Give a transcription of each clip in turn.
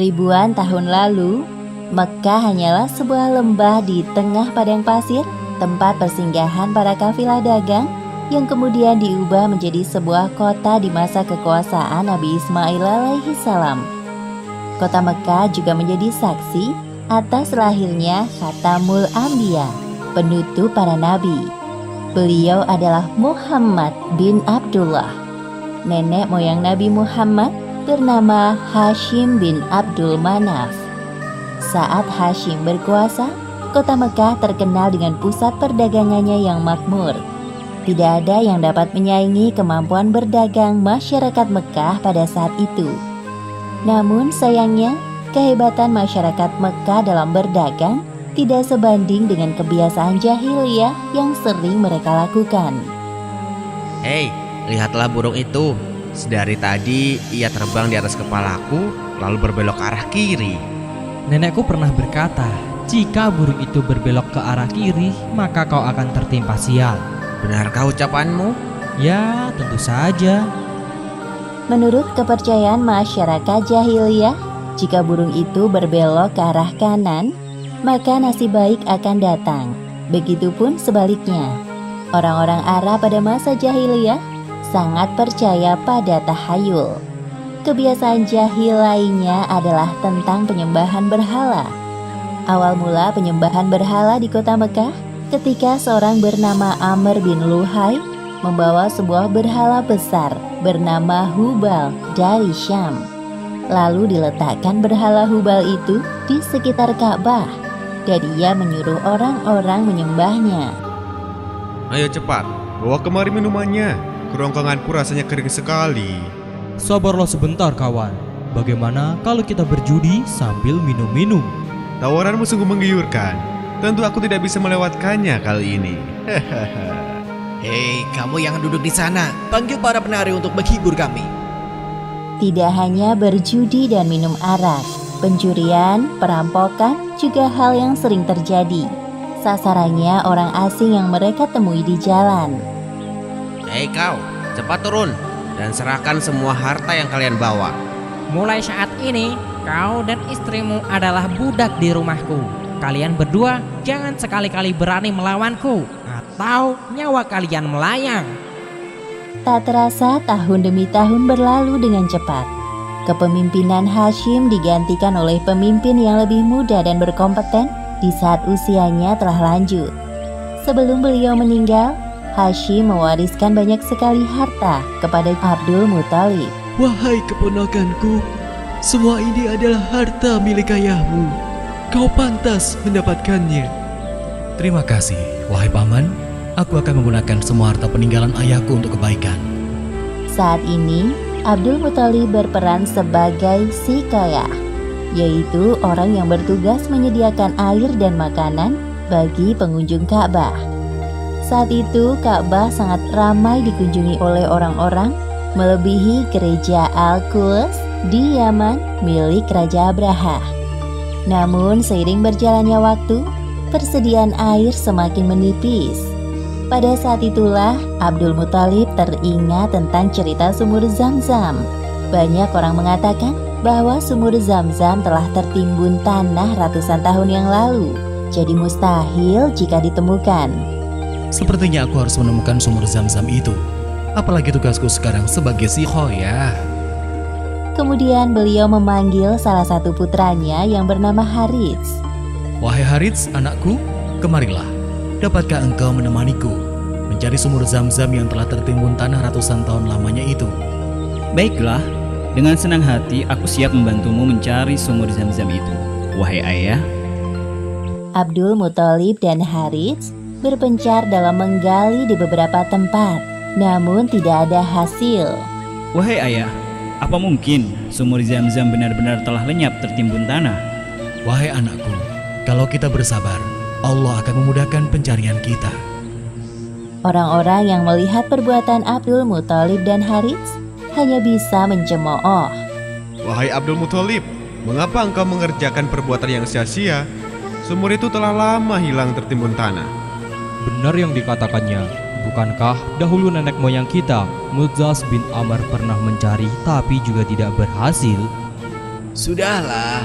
Ribuan tahun lalu, Mekkah hanyalah sebuah lembah di tengah padang pasir, tempat persinggahan para kafilah dagang yang kemudian diubah menjadi sebuah kota di masa kekuasaan Nabi Ismail alaihi salam. Kota Mekkah juga menjadi saksi atas lahirnya Khatamul Anbiya, penutup para nabi. Beliau adalah Muhammad bin Abdullah. Nenek moyang Nabi Muhammad bernama Hashim bin Abdul Manaf. Saat Hashim berkuasa, kota Mekkah terkenal dengan pusat perdagangannya yang makmur. Tidak ada yang dapat menyaingi kemampuan berdagang masyarakat Mekkah pada saat itu. Namun sayangnya, kehebatan masyarakat Mekkah dalam berdagang tidak sebanding dengan kebiasaan jahiliyah yang sering mereka lakukan. Hei, lihatlah burung itu. Sedari tadi ia terbang di atas kepalaku, lalu berbelok ke arah kiri. Nenekku pernah berkata, jika burung itu berbelok ke arah kiri, maka kau akan tertimpa sial. Benarkah ucapanmu? Ya, tentu saja. Menurut kepercayaan masyarakat jahiliyah, jika burung itu berbelok ke arah kanan, maka nasib baik akan datang. Begitupun sebaliknya. Orang-orang Arab pada masa jahiliyah sangat percaya pada tahayul. Kebiasaan jahil lainnya adalah tentang penyembahan berhala. Awal mula penyembahan berhala di kota Mekkah ketika seorang bernama Amr bin Luhai membawa sebuah berhala besar bernama Hubal dari Syam. Lalu diletakkan berhala Hubal itu di sekitar Ka'bah dan ia menyuruh orang-orang menyembahnya. Ayo cepat, bawa kemari minumannya. Kerongkonganku rasanya kering sekali. Sabarlah sebentar kawan. Bagaimana kalau kita berjudi sambil minum-minum? Tawaranmu sungguh menggiurkan. Tentu aku tidak bisa melewatkannya kali ini. Hei, kamu yang duduk di sana, panggil para penari untuk menghibur kami. Tidak hanya berjudi dan minum arak, pencurian, perampokan juga hal yang sering terjadi. Sasarannya orang asing yang mereka temui di jalan. Hei kau, cepat turun dan serahkan semua harta yang kalian bawa. Mulai saat ini, kau dan istrimu adalah budak di rumahku. Kalian berdua jangan sekali-kali berani melawanku, atau nyawa kalian melayang. Tak terasa tahun demi tahun berlalu dengan cepat. Kepemimpinan Hashim digantikan oleh pemimpin yang lebih muda dan berkompeten di saat usianya telah lanjut. Sebelum beliau meninggal, Hashim mewariskan banyak sekali harta kepada Abdul Muthalib. Wahai keponakanku, semua ini adalah harta milik ayahmu. Kau pantas mendapatkannya. Terima kasih, wahai paman. Aku akan menggunakan semua harta peninggalan ayahku untuk kebaikan. Saat ini, Abdul Muthalib berperan sebagai sikayah, yaitu orang yang bertugas menyediakan air dan makanan bagi pengunjung Ka'bah. Saat itu, Ka'bah sangat ramai dikunjungi oleh orang-orang, melebihi gereja Al-Quds di Yaman milik Raja Abraha. Namun, seiring berjalannya waktu, persediaan air semakin menipis. Pada saat itulah, Abdul Muthalib teringat tentang cerita sumur Zam-Zam. Banyak orang mengatakan bahwa sumur Zam-Zam telah tertimbun tanah ratusan tahun yang lalu, jadi mustahil jika ditemukan. Sepertinya aku harus menemukan sumur Zam-Zam itu. Apalagi tugasku sekarang sebagai sikhoyah. Kemudian beliau memanggil salah satu putranya yang bernama Harits. Wahai Harits, anakku, kemarilah. Dapatkah engkau menemaniku mencari sumur Zam-Zam yang telah tertimbun tanah ratusan tahun lamanya itu? Baiklah, dengan senang hati aku siap membantumu mencari sumur Zam-Zam itu, wahai ayah. Abdul Muthalib dan Harits berpencar dalam menggali di beberapa tempat, namun tidak ada hasil. Wahai ayah, apa mungkin sumur Zam-Zam benar-benar telah lenyap tertimbun tanah? Wahai anakku, kalau kita bersabar, Allah akan memudahkan pencarian kita. Orang-orang yang melihat perbuatan Abdul Muthalib dan Harits hanya bisa mencemooh. Wahai Abdul Muthalib, mengapa engkau mengerjakan perbuatan yang sia-sia? Sumur itu telah lama hilang tertimbun tanah. Benar yang dikatakannya. Bukankah dahulu nenek moyang kita, Mudzaz bin Amr, pernah mencari tapi juga tidak berhasil? Sudahlah,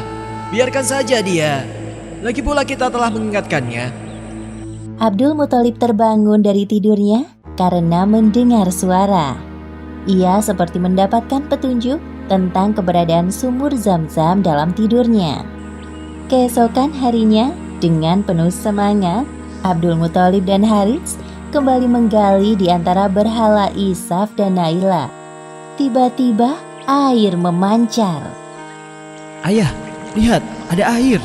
biarkan saja dia. Lagi pula kita telah mengingatkannya. Abdul Muthalib terbangun dari tidurnya karena mendengar suara. Ia seperti mendapatkan petunjuk tentang keberadaan sumur Zam-Zam dalam tidurnya. Keesokan harinya, dengan penuh semangat, Abdul Muthalib dan Harits kembali menggali di antara berhala Isaf dan Naila. Tiba-tiba air memancar. Ayah, lihat, ada air.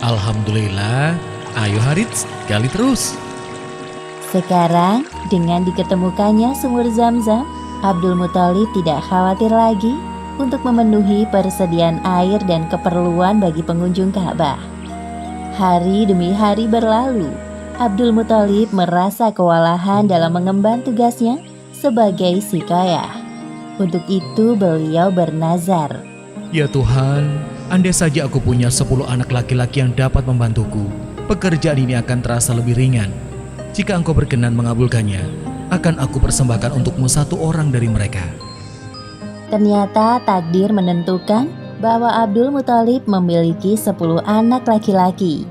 Alhamdulillah. Ayo Harits, gali terus. Sekarang, dengan diketemukannya sumur Zam-Zam, Abdul Muthalib tidak khawatir lagi untuk memenuhi persediaan air dan keperluan bagi pengunjung Ka'bah. Hari demi hari berlalu, Abdul Muthalib merasa kewalahan dalam mengemban tugasnya sebagai sikayah. Untuk itu beliau bernazar. Ya Tuhan, andai saja aku punya 10 anak laki-laki yang dapat membantuku, pekerjaan ini akan terasa lebih ringan. Jika Engkau berkenan mengabulkannya, akan aku persembahkan untukmu 1 orang dari mereka. Ternyata takdir menentukan bahwa Abdul Muthalib memiliki 10 anak laki-laki.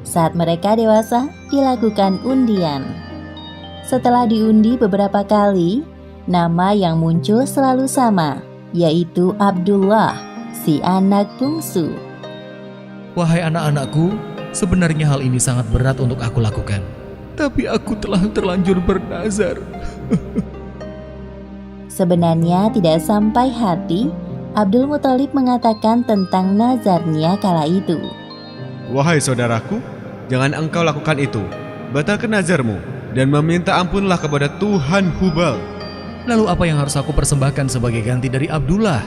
Saat mereka dewasa, dilakukan undian. Setelah diundi beberapa kali, nama yang muncul selalu sama, yaitu Abdullah, si anak bungsu. Wahai anak-anakku, sebenarnya hal ini sangat berat untuk aku lakukan. Tapi aku telah terlanjur bernazar. Sebenarnya tidak sampai hati, Abdul Muthalib mengatakan tentang nazarnya kala itu. Wahai saudaraku, jangan engkau lakukan itu. Batalkan nazarmu dan meminta ampunlah kepada Tuhan Hubal. Lalu apa yang harus aku persembahkan sebagai ganti dari Abdullah?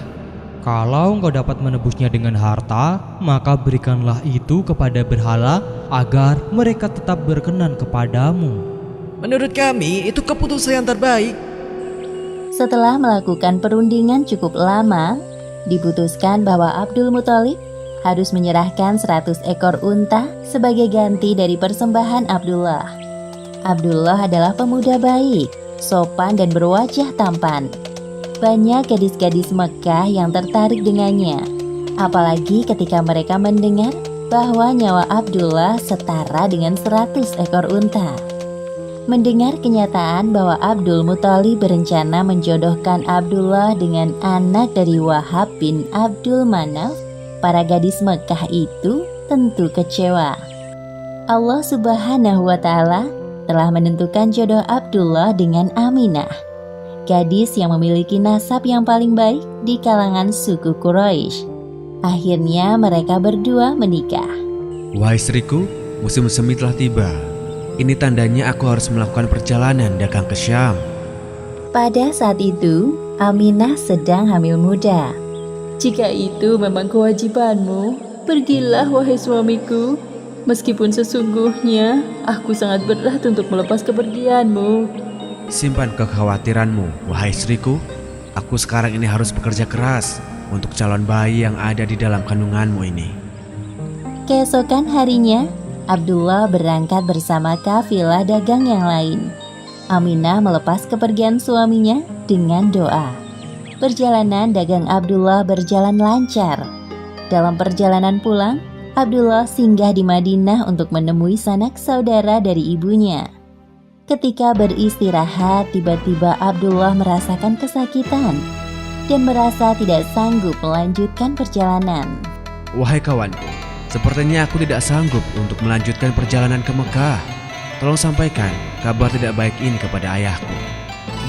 Kalau engkau dapat menebusnya dengan harta, maka berikanlah itu kepada berhala agar mereka tetap berkenan kepadamu. Menurut kami, itu keputusan yang terbaik. Setelah melakukan perundingan cukup lama, diputuskan bahwa Abdul Muthalib harus menyerahkan 100 ekor unta sebagai ganti dari persembahan Abdullah. Abdullah adalah pemuda baik, sopan dan berwajah tampan. Banyak gadis-gadis Mekah yang tertarik dengannya, apalagi ketika mereka mendengar bahwa nyawa Abdullah setara dengan 100 ekor unta. Mendengar kenyataan bahwa Abdul Muthalib berencana menjodohkan Abdullah dengan anak dari Wahab bin Abdul Manaf, para gadis Mekah itu tentu kecewa. Allah Subhanahu wa Ta'ala telah menentukan jodoh Abdullah dengan Aminah, gadis yang memiliki nasab yang paling baik di kalangan suku Quraisy. Akhirnya mereka berdua menikah. Wahai istriku, musim semi telah tiba. Ini tandanya aku harus melakukan perjalanan dagang ke Syam. Pada saat itu, Aminah sedang hamil muda. Jika itu memang kewajibanmu, pergilah wahai suamiku. Meskipun sesungguhnya aku sangat berat untuk melepas kepergianmu. Simpan kekhawatiranmu, wahai istriku. Aku sekarang ini harus bekerja keras untuk calon bayi yang ada di dalam kandunganmu ini. Keesokan harinya, Abdullah berangkat bersama kafilah dagang yang lain. Aminah melepas kepergian suaminya dengan doa. Perjalanan dagang Abdullah berjalan lancar. Dalam perjalanan pulang, Abdullah singgah di Madinah untuk menemui sanak saudara dari ibunya. Ketika beristirahat, tiba-tiba Abdullah merasakan kesakitan dan merasa tidak sanggup melanjutkan perjalanan. Wahai kawanku, sepertinya aku tidak sanggup untuk melanjutkan perjalanan ke Mekah. Tolong sampaikan kabar tidak baik ini kepada ayahku.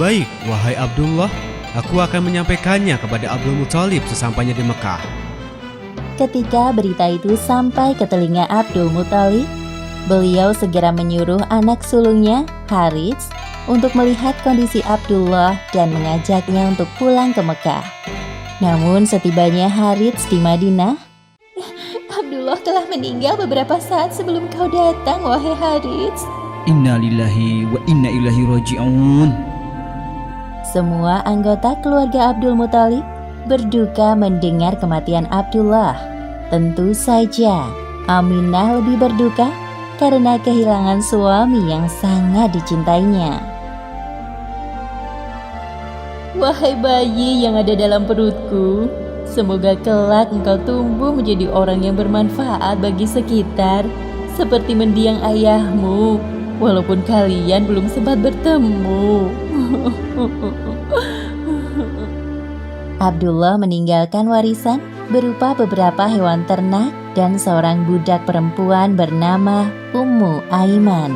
Baik, wahai Abdullah, aku akan menyampaikannya kepada Abdul Muthalib sesampainya di Mekah. Ketika berita itu sampai ke telinga Abdul Muthalib, beliau segera menyuruh anak sulungnya, Harits, untuk melihat kondisi Abdullah dan mengajaknya untuk pulang ke Mekah. Namun setibanya Harits di Madinah, Abdullah telah meninggal beberapa saat sebelum kau datang, wahai Harits. Inna lillahi wa inna ilaihi raji'un. Semua anggota keluarga Abdul Muthalib berduka mendengar kematian Abdullah. Tentu saja Aminah lebih berduka karena kehilangan suami yang sangat dicintainya. Wahai bayi yang ada dalam perutku, Semoga kelak engkau tumbuh menjadi orang yang bermanfaat bagi sekitar, seperti mendiang ayahmu, walaupun kalian belum sempat bertemu. Abdullah meninggalkan warisan berupa beberapa hewan ternak dan seorang budak perempuan bernama Ummu Aiman.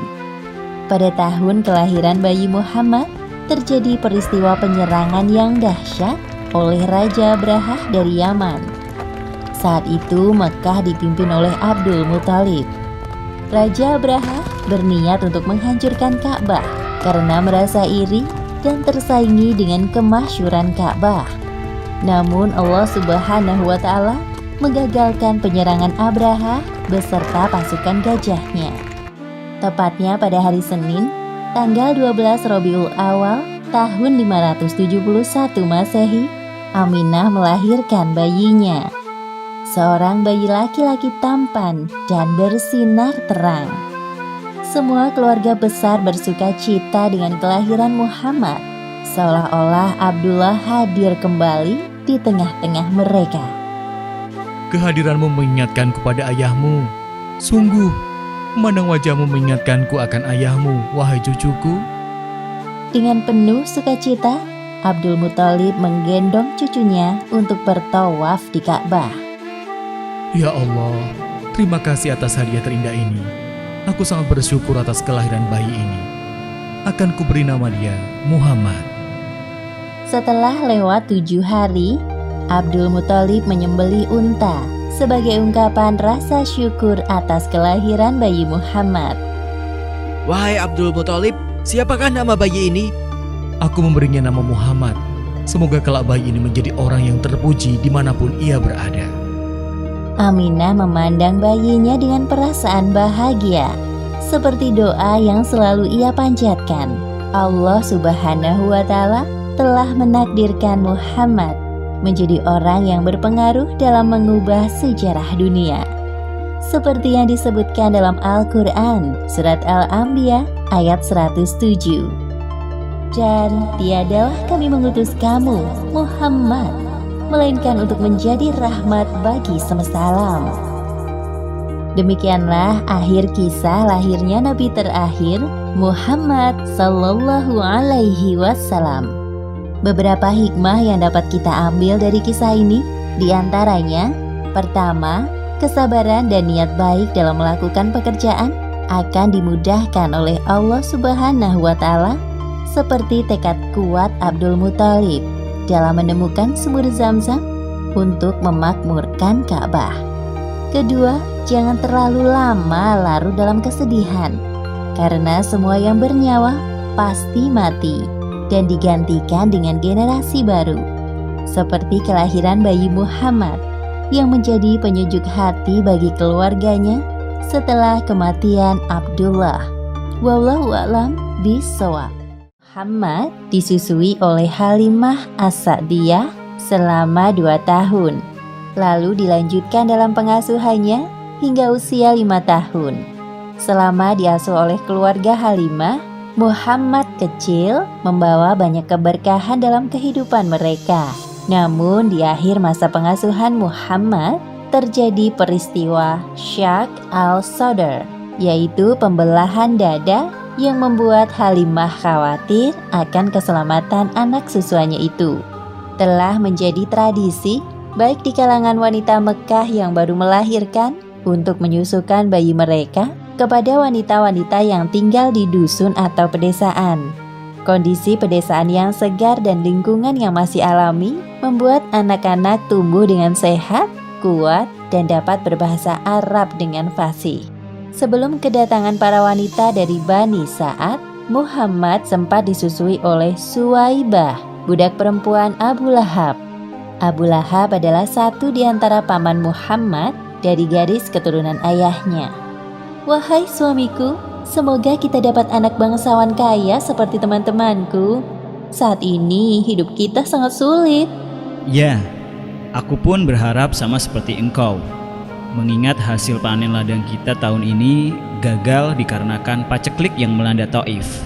Pada tahun kelahiran bayi Muhammad, terjadi peristiwa penyerangan yang dahsyat oleh Raja Abrahah dari Yaman. Saat itu Mekah dipimpin oleh Abdul Muthalib. Raja Abrahah berniat untuk menghancurkan Ka'bah karena merasa iri dan tersaingi dengan kemasyhuran Ka'bah. Namun Allah Subhanahu wa Ta'ala menggagalkan penyerangan Abrahah beserta pasukan gajahnya. Tepatnya pada hari Senin, tanggal 12 Rabiul Awal tahun 571 Masehi, Aminah melahirkan bayinya. Seorang bayi laki-laki tampan dan bersinar terang. Semua keluarga besar bersuka cita dengan kelahiran Muhammad, seolah-olah Abdullah hadir kembali di tengah-tengah mereka. Kehadiranmu mengingatkanku pada ayahmu. Sungguh, memandang wajahmu mengingatkanku akan ayahmu, wahai cucuku. Dengan penuh sukacita, Abdul Muthalib menggendong cucunya untuk bertawaf di Ka'bah. Ya Allah, terima kasih atas hadiah terindah ini. Aku sangat bersyukur atas kelahiran bayi ini. Akan kuberi nama dia Muhammad. Setelah lewat 7 hari, Abdul Muthalib menyembelih unta sebagai ungkapan rasa syukur atas kelahiran bayi Muhammad. Wahai Abdul Muthalib, siapakah nama bayi ini? Aku memberinya nama Muhammad. Semoga kelak bayi ini menjadi orang yang terpuji dimanapun ia berada. Aminah memandang bayinya dengan perasaan bahagia, seperti doa yang selalu ia panjatkan. Allah Subhanahu wa Ta'ala telah menakdirkan Muhammad menjadi orang yang berpengaruh dalam mengubah sejarah dunia. Seperti yang disebutkan dalam Al-Quran, Surat Al-Anbiya ayat 107. Dan tiadalah kami mengutus kamu, Muhammad, melainkan untuk menjadi rahmat bagi semesta alam. Demikianlah akhir kisah lahirnya Nabi terakhir, Muhammad Sallallahu Alaihi Wasallam. Beberapa hikmah yang dapat kita ambil dari kisah ini, diantaranya, pertama, kesabaran dan niat baik dalam melakukan pekerjaan akan dimudahkan oleh Allah Subhanahu wa Ta'ala, seperti tekad kuat Abdul Muthalib dalam menemukan sumur Zam-Zam untuk memakmurkan Ka'bah. Kedua, jangan terlalu lama larut dalam kesedihan, karena semua yang bernyawa pasti mati dan digantikan dengan generasi baru, seperti kelahiran bayi Muhammad yang menjadi penyejuk hati bagi keluarganya setelah kematian Abdullah. Wallahu a'lam bishawab. Muhammad disusui oleh Halimah As-Sa'diyah selama 2 tahun, lalu dilanjutkan dalam pengasuhannya hingga usia 5 tahun. Selama diasuh oleh keluarga Halimah, Muhammad kecil membawa banyak keberkahan dalam kehidupan mereka. Namun di akhir masa pengasuhan Muhammad terjadi peristiwa Syak al-Sadr, yaitu pembelahan dada yang membuat Halimah khawatir akan keselamatan anak susuannya itu. Telah menjadi tradisi baik di kalangan wanita Mekah yang baru melahirkan untuk menyusukan bayi mereka kepada wanita-wanita yang tinggal di dusun atau pedesaan. Kondisi pedesaan yang segar dan lingkungan yang masih alami membuat anak-anak tumbuh dengan sehat, kuat, dan dapat berbahasa Arab dengan fasih. Sebelum kedatangan para wanita dari Bani Sa'ad, Muhammad sempat disusui oleh Suwaibah, budak perempuan Abu Lahab. Abu Lahab adalah satu di antara paman Muhammad dari garis keturunan ayahnya. Wahai suamiku, semoga kita dapat anak bangsawan kaya seperti teman-temanku. Saat ini hidup kita sangat sulit. Ya, aku pun berharap sama seperti engkau. Mengingat hasil panen ladang kita tahun ini gagal dikarenakan paceklik yang melanda Taif.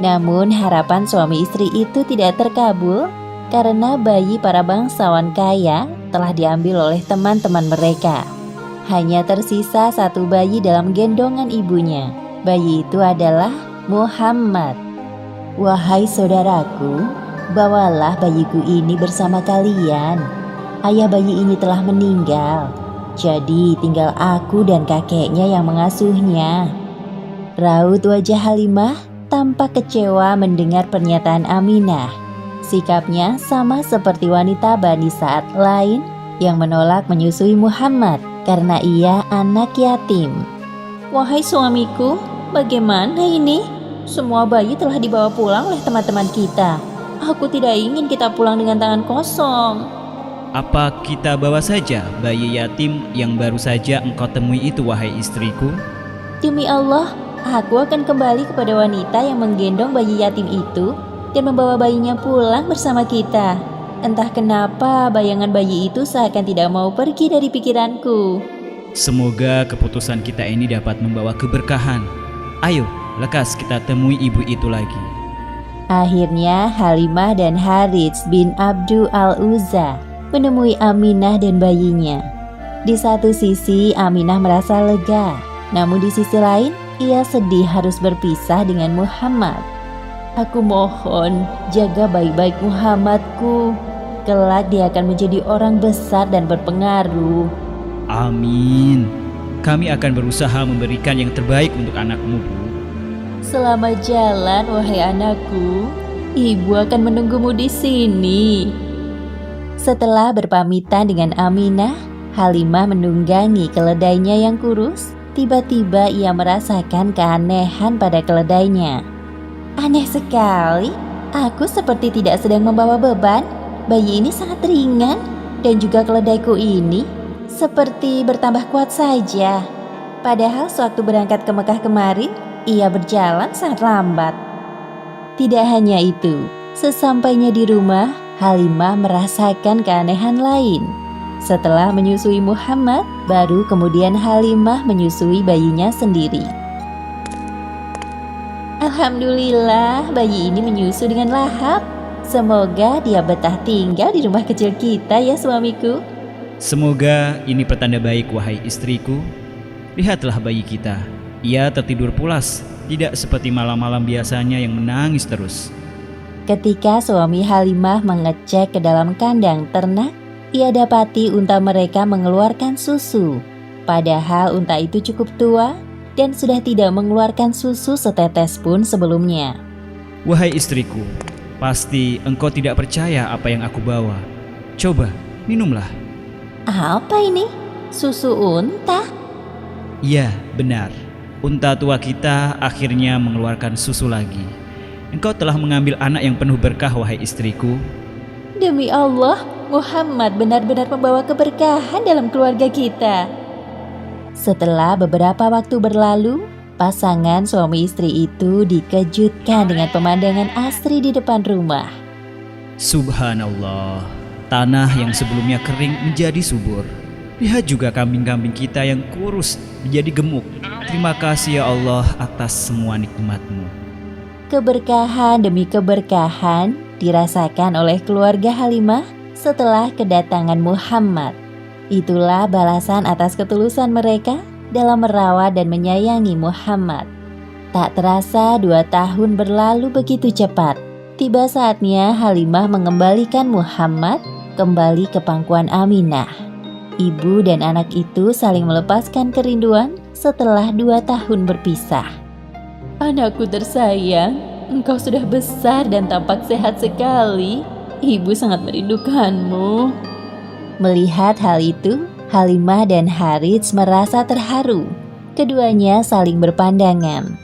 Namun harapan suami istri itu tidak terkabul. karena bayi para bangsawan kaya telah diambil oleh teman-teman mereka. Hanya tersisa satu bayi dalam gendongan ibunya. Bayi itu adalah Muhammad. Wahai saudaraku, bawalah bayiku ini bersama kalian. Ayah bayi ini telah meninggal, jadi tinggal aku dan kakeknya yang mengasuhnya. Raut wajah Halimah tampak kecewa mendengar pernyataan Aminah. Sikapnya sama seperti wanita Bani Sa'ad lain yang menolak menyusui Muhammad karena ia anak yatim. Wahai suamiku, bagaimana ini? Semua bayi telah dibawa pulang oleh teman-teman kita. Aku tidak ingin kita pulang dengan tangan kosong. Apa kita bawa saja bayi yatim yang baru saja engkau temui itu, wahai istriku? Demi Allah, aku akan kembali kepada wanita yang menggendong bayi yatim itu dan membawa bayinya pulang bersama kita. Entah kenapa bayangan bayi itu seakan tidak mau pergi dari pikiranku. Semoga keputusan kita ini dapat membawa keberkahan. Ayo, lekas kita temui ibu itu lagi. Akhirnya Halimah dan Harits bin Abdu al-Uzza menemui Aminah dan bayinya. Di satu sisi Aminah merasa lega, namun di sisi lain ia sedih harus berpisah dengan Muhammad. Aku mohon, jaga baik-baik Muhammadku. Kelak dia akan menjadi orang besar dan berpengaruh. Amin. Kami akan berusaha memberikan yang terbaik untuk anakmu, Bu. Selamat jalan, wahai anakku. Ibu akan menunggumu di sini. Setelah berpamitan dengan Aminah, Halimah menunggangi keledainya yang kurus. Tiba-tiba ia merasakan keanehan pada keledainya. Aneh sekali, aku seperti tidak sedang membawa beban. Bayi ini sangat ringan dan juga keledaiku ini seperti bertambah kuat saja. Padahal sewaktu berangkat ke Mekah kemarin, ia berjalan sangat lambat. Tidak hanya itu, sesampainya di rumah, Halimah merasakan keanehan lain. Setelah menyusui Muhammad, baru kemudian Halimah menyusui bayinya sendiri. Alhamdulillah, bayi ini menyusu dengan lahap. Semoga dia betah tinggal di rumah kecil kita ya suamiku. Semoga ini pertanda baik, wahai istriku. Lihatlah bayi kita. Ia tertidur pulas, tidak seperti malam-malam biasanya yang menangis terus. Ketika suami Halimah mengecek ke dalam kandang ternak, ia dapati unta mereka mengeluarkan susu. Padahal unta itu cukup tua dan sudah tidak mengeluarkan susu setetes pun sebelumnya. Wahai istriku, pasti engkau tidak percaya apa yang aku bawa. Coba, minumlah. Apa ini? Susu unta? Iya, benar. Unta tua kita akhirnya mengeluarkan susu lagi. Engkau telah mengambil anak yang penuh berkah, wahai istriku. Demi Allah, Muhammad benar-benar membawa keberkahan dalam keluarga kita. Setelah beberapa waktu berlalu, pasangan suami istri itu dikejutkan dengan pemandangan asri di depan rumah. Subhanallah, tanah yang sebelumnya kering menjadi subur. Lihat juga kambing-kambing kita yang kurus menjadi gemuk. Terima kasih ya Allah atas semua nikmat-Mu. Keberkahan demi keberkahan dirasakan oleh keluarga Halimah setelah kedatangan Muhammad. Itulah balasan atas ketulusan mereka dalam merawat dan menyayangi Muhammad. Tak terasa 2 tahun berlalu begitu cepat. Tiba saatnya Halimah mengembalikan Muhammad kembali ke pangkuan Aminah. Ibu dan anak itu saling melepaskan kerinduan setelah 2 tahun berpisah. Anakku tersayang, engkau sudah besar dan tampak sehat sekali. Ibu sangat merindukanmu. Melihat hal itu, Halimah dan Harits merasa terharu. Keduanya saling berpandangan.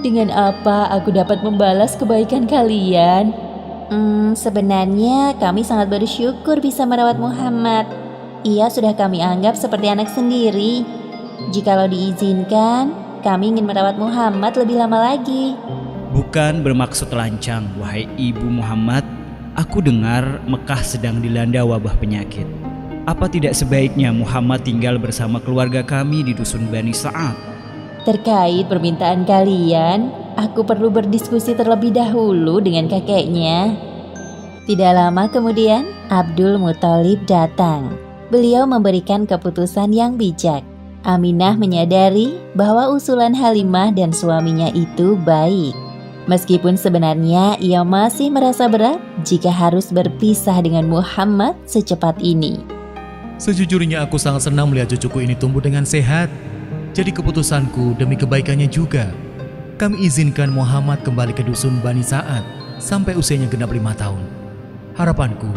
Dengan apa aku dapat membalas kebaikan kalian? Sebenarnya kami sangat bersyukur bisa merawat Muhammad. Ia sudah kami anggap seperti anak sendiri. Jikalau diizinkan, kami ingin merawat Muhammad lebih lama lagi. Bukan bermaksud lancang, wahai ibu Muhammad. Aku dengar Mekah sedang dilanda wabah penyakit. Apa tidak sebaiknya Muhammad tinggal bersama keluarga kami di dusun Bani Sa'ad? Terkait permintaan kalian, aku perlu berdiskusi terlebih dahulu dengan kakeknya. Tidak lama kemudian, Abdul Muthalib datang. Beliau memberikan keputusan yang bijak. Aminah menyadari bahwa usulan Halimah dan suaminya itu baik. Meskipun sebenarnya ia masih merasa berat jika harus berpisah dengan Muhammad secepat ini. Sejujurnya aku sangat senang melihat cucuku ini tumbuh dengan sehat. Jadi keputusanku demi kebaikannya juga. Kami izinkan Muhammad kembali ke dusun Bani Sa'ad sampai usianya genap 5 tahun. Harapanku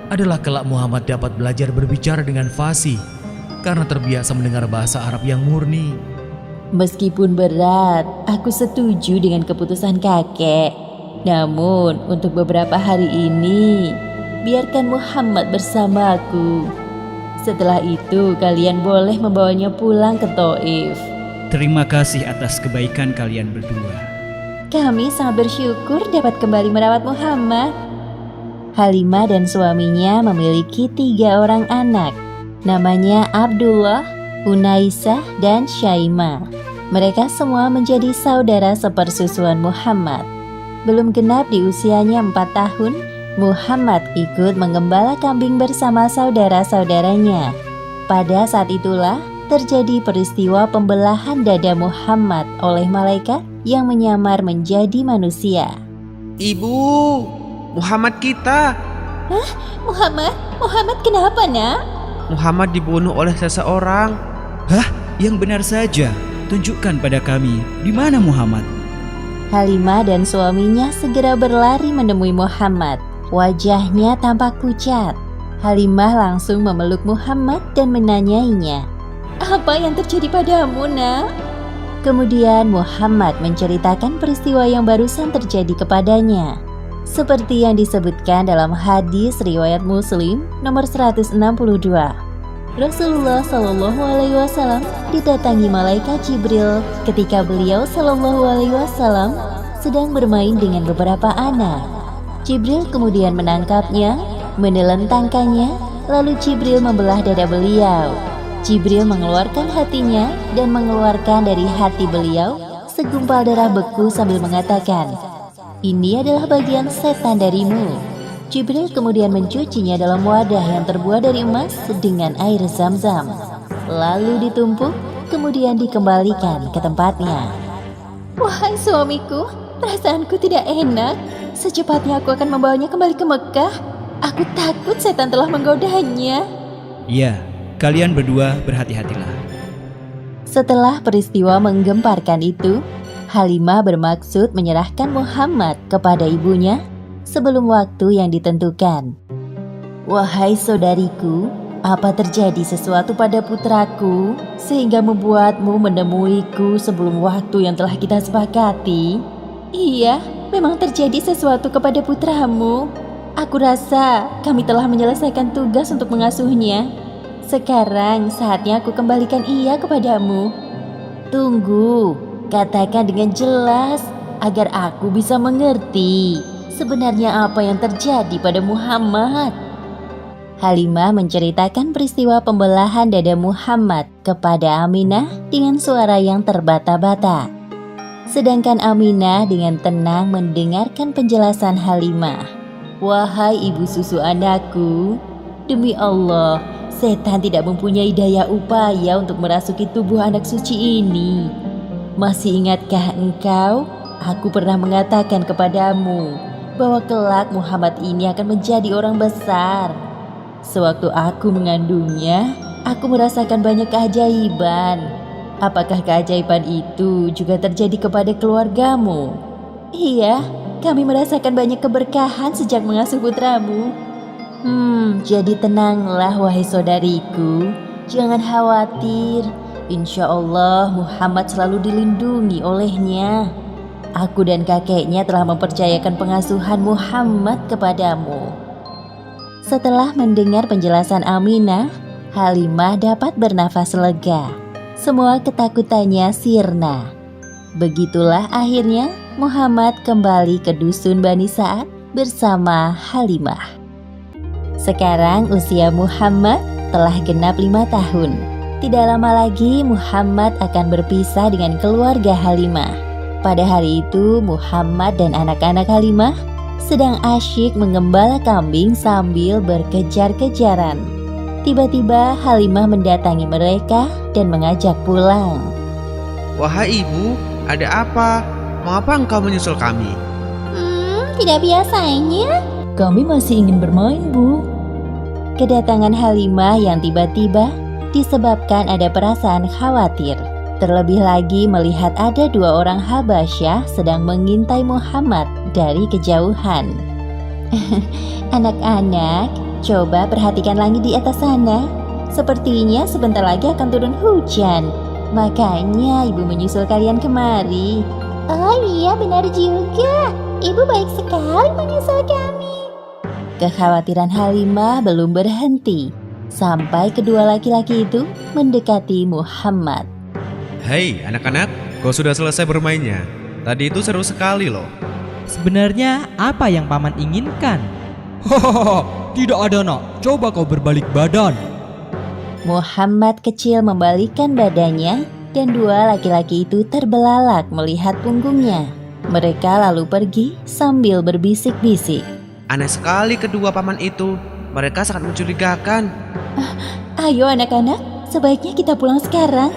adalah kelak Muhammad dapat belajar berbicara dengan fasih karena terbiasa mendengar bahasa Arab yang murni. Meskipun berat, aku setuju dengan keputusan kakek. Namun untuk beberapa hari ini, biarkan Muhammad bersamaku. Setelah itu kalian boleh membawanya pulang ke Taif. Terima kasih atas kebaikan kalian berdua. Kami sangat bersyukur dapat kembali merawat Muhammad. Halimah dan suaminya memiliki 3 orang anak. Namanya Abdullah, Unaisah, dan Syaimah. Mereka semua menjadi saudara sepersusuan Muhammad. Belum genap di usianya 4 tahun, Muhammad ikut menggembala kambing bersama saudara-saudaranya. Pada saat itulah terjadi peristiwa pembelahan dada Muhammad oleh malaikat yang menyamar menjadi manusia. Ibu, Muhammad kita. Hah? Muhammad kenapa, nak? Muhammad dibunuh oleh seseorang. Hah? Yang benar saja. Tunjukkan pada kami, di mana Muhammad? Halimah dan suaminya segera berlari menemui Muhammad. Wajahnya tampak pucat. Halimah langsung memeluk Muhammad dan menanyainya. Apa yang terjadi padamu, nak? Kemudian Muhammad menceritakan peristiwa yang barusan terjadi kepadanya. Seperti yang disebutkan dalam hadis riwayat Muslim nomor 162. Rasulullah Shallallahu Alaihi Wasallam didatangi malaikat Jibril ketika beliau Shallallahu Alaihi Wasallam sedang bermain dengan beberapa anak. Jibril kemudian menangkapnya, menelentangkannya, lalu Jibril membelah dada beliau. Jibril mengeluarkan hatinya dan mengeluarkan dari hati beliau segumpal darah beku sambil mengatakan, "Ini adalah bagian setan darimu." Jibril kemudian mencucinya dalam wadah yang terbuat dari emas dengan air zam-zam. Lalu ditumpuk, kemudian dikembalikan ke tempatnya. Wahai suamiku, perasaanku tidak enak. Secepatnya aku akan membawanya kembali ke Mekah. Aku takut setan telah menggodanya. Ya, kalian berdua berhati-hatilah. Setelah peristiwa menggemparkan itu, Halimah bermaksud menyerahkan Muhammad kepada ibunya sebelum waktu yang ditentukan. Wahai saudariku, apa terjadi sesuatu pada putraku sehingga membuatmu menemuiku sebelum waktu yang telah kita sepakati? Iya, memang terjadi sesuatu kepada putramu. Aku rasa kami telah menyelesaikan tugas untuk mengasuhnya. Sekarang saatnya aku kembalikan ia kepadamu. Tunggu, katakan dengan jelas agar aku bisa mengerti sebenarnya apa yang terjadi pada Muhammad. Halimah menceritakan peristiwa pembelahan dada Muhammad kepada Aminah dengan suara yang terbata-bata. Sedangkan Aminah dengan tenang mendengarkan penjelasan Halimah. Wahai ibu susu anakku, demi Allah, setan tidak mempunyai daya upaya untuk merasuki tubuh anak suci ini. Masih ingatkah engkau? Aku pernah mengatakan kepadamu bahwa kelak Muhammad ini akan menjadi orang besar. Sewaktu aku mengandungnya, aku merasakan banyak keajaiban. Apakah keajaiban itu juga terjadi kepada keluargamu? Iya, kami merasakan banyak keberkahan sejak mengasuh putramu. Jadi tenanglah wahai saudariku, jangan khawatir. Insya Allah Muhammad selalu dilindungi olehnya. Aku dan kakeknya telah mempercayakan pengasuhan Muhammad kepadamu. Setelah mendengar penjelasan Aminah, Halimah dapat bernafas lega. Semua ketakutannya sirna. Begitulah akhirnya Muhammad kembali ke dusun Bani Sa'ad bersama Halimah. Sekarang usia Muhammad telah genap 5 tahun. Tidak lama lagi Muhammad akan berpisah dengan keluarga Halimah. Pada hari itu Muhammad dan anak-anak Halimah sedang asyik mengembala kambing sambil berkejar-kejaran. Tiba-tiba Halimah mendatangi mereka dan mengajak pulang. Wahai ibu, ada apa? Mengapa engkau menyusul kami? Tidak biasanya. Kami masih ingin bermain, Bu. Kedatangan Halimah yang tiba-tiba disebabkan ada perasaan khawatir. Terlebih lagi melihat ada 2 orang Habasyah sedang mengintai Muhammad dari kejauhan. Anak-anak, coba perhatikan langit di atas sana. Sepertinya sebentar lagi akan turun hujan. Makanya ibu menyusul kalian kemari. Oh iya, benar juga. Ibu baik sekali menyusul kami. Kekhawatiran Halimah belum berhenti sampai kedua laki-laki itu mendekati Muhammad. Hei anak-anak, kau sudah selesai bermainnya? Tadi itu seru sekali loh. Sebenarnya apa yang paman inginkan? Hahaha, tidak ada nak. Coba kau berbalik badan. Muhammad kecil membalikkan badannya dan 2 laki-laki itu terbelalak melihat punggungnya. Mereka lalu pergi sambil berbisik-bisik. Aneh sekali kedua paman itu. Mereka sangat mencurigakan. Ayo anak-anak, sebaiknya kita pulang sekarang.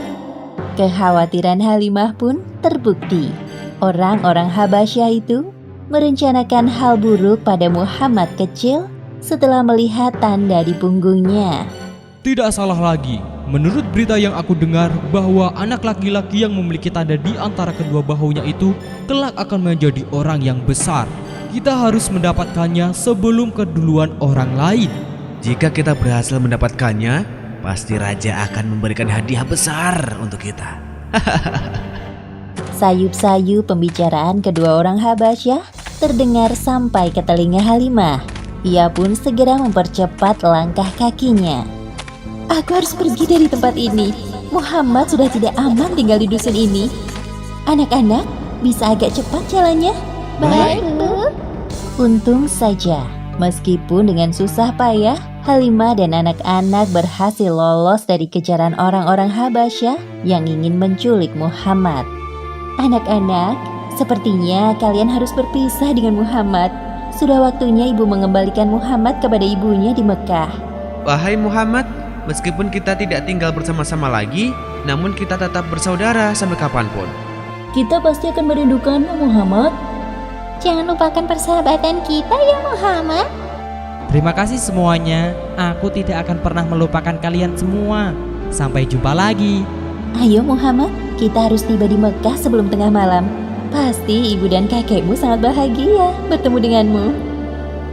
Kekhawatiran Halimah pun terbukti. Orang-orang Habasyah itu merencanakan hal buruk pada Muhammad kecil setelah melihat tanda di punggungnya. Tidak salah lagi. Menurut berita yang aku dengar bahwa anak laki-laki yang memiliki tanda di antara kedua bahunya itu kelak akan menjadi orang yang besar. Kita harus mendapatkannya sebelum keduluan orang lain. Jika kita berhasil mendapatkannya, pasti raja akan memberikan hadiah besar untuk kita. Sayup-sayup pembicaraan kedua orang Habasyah terdengar sampai ke telinga Halimah. Ia pun segera mempercepat langkah kakinya. Aku harus pergi dari tempat ini. Muhammad sudah tidak aman tinggal di dusun ini. Anak-anak, bisa agak cepat jalannya? Baik, Bu. Untung saja, meskipun dengan susah payah, Halimah dan anak-anak berhasil lolos dari kejaran orang-orang Habasyah yang ingin menculik Muhammad. Anak-anak, sepertinya kalian harus berpisah dengan Muhammad. Sudah waktunya ibu mengembalikan Muhammad kepada ibunya di Mekah. Wahai Muhammad, meskipun kita tidak tinggal bersama-sama lagi, namun kita tetap bersaudara sampai kapanpun. Kita pasti akan merindukanmu, Muhammad. Jangan lupakan persahabatan kita ya Muhammad. Terima kasih semuanya. Aku tidak akan pernah melupakan kalian semua. Sampai jumpa lagi. Ayo Muhammad, kita harus tiba di Mekah sebelum tengah malam. Pasti ibu dan kakekmu sangat bahagia bertemu denganmu.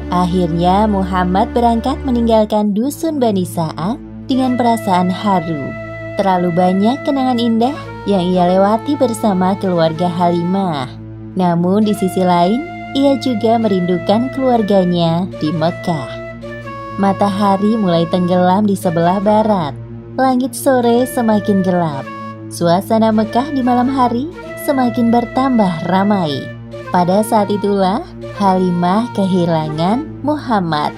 Akhirnya Muhammad berangkat meninggalkan dusun Bani Sa'ad dengan perasaan haru. Terlalu banyak kenangan indah yang ia lewati bersama keluarga Halimah. Namun di sisi lain, ia juga merindukan keluarganya di Mekah. Matahari mulai tenggelam di sebelah barat. Langit sore semakin gelap. Suasana Mekah di malam hari semakin bertambah ramai. Pada saat itulah Halimah kehilangan Muhammad.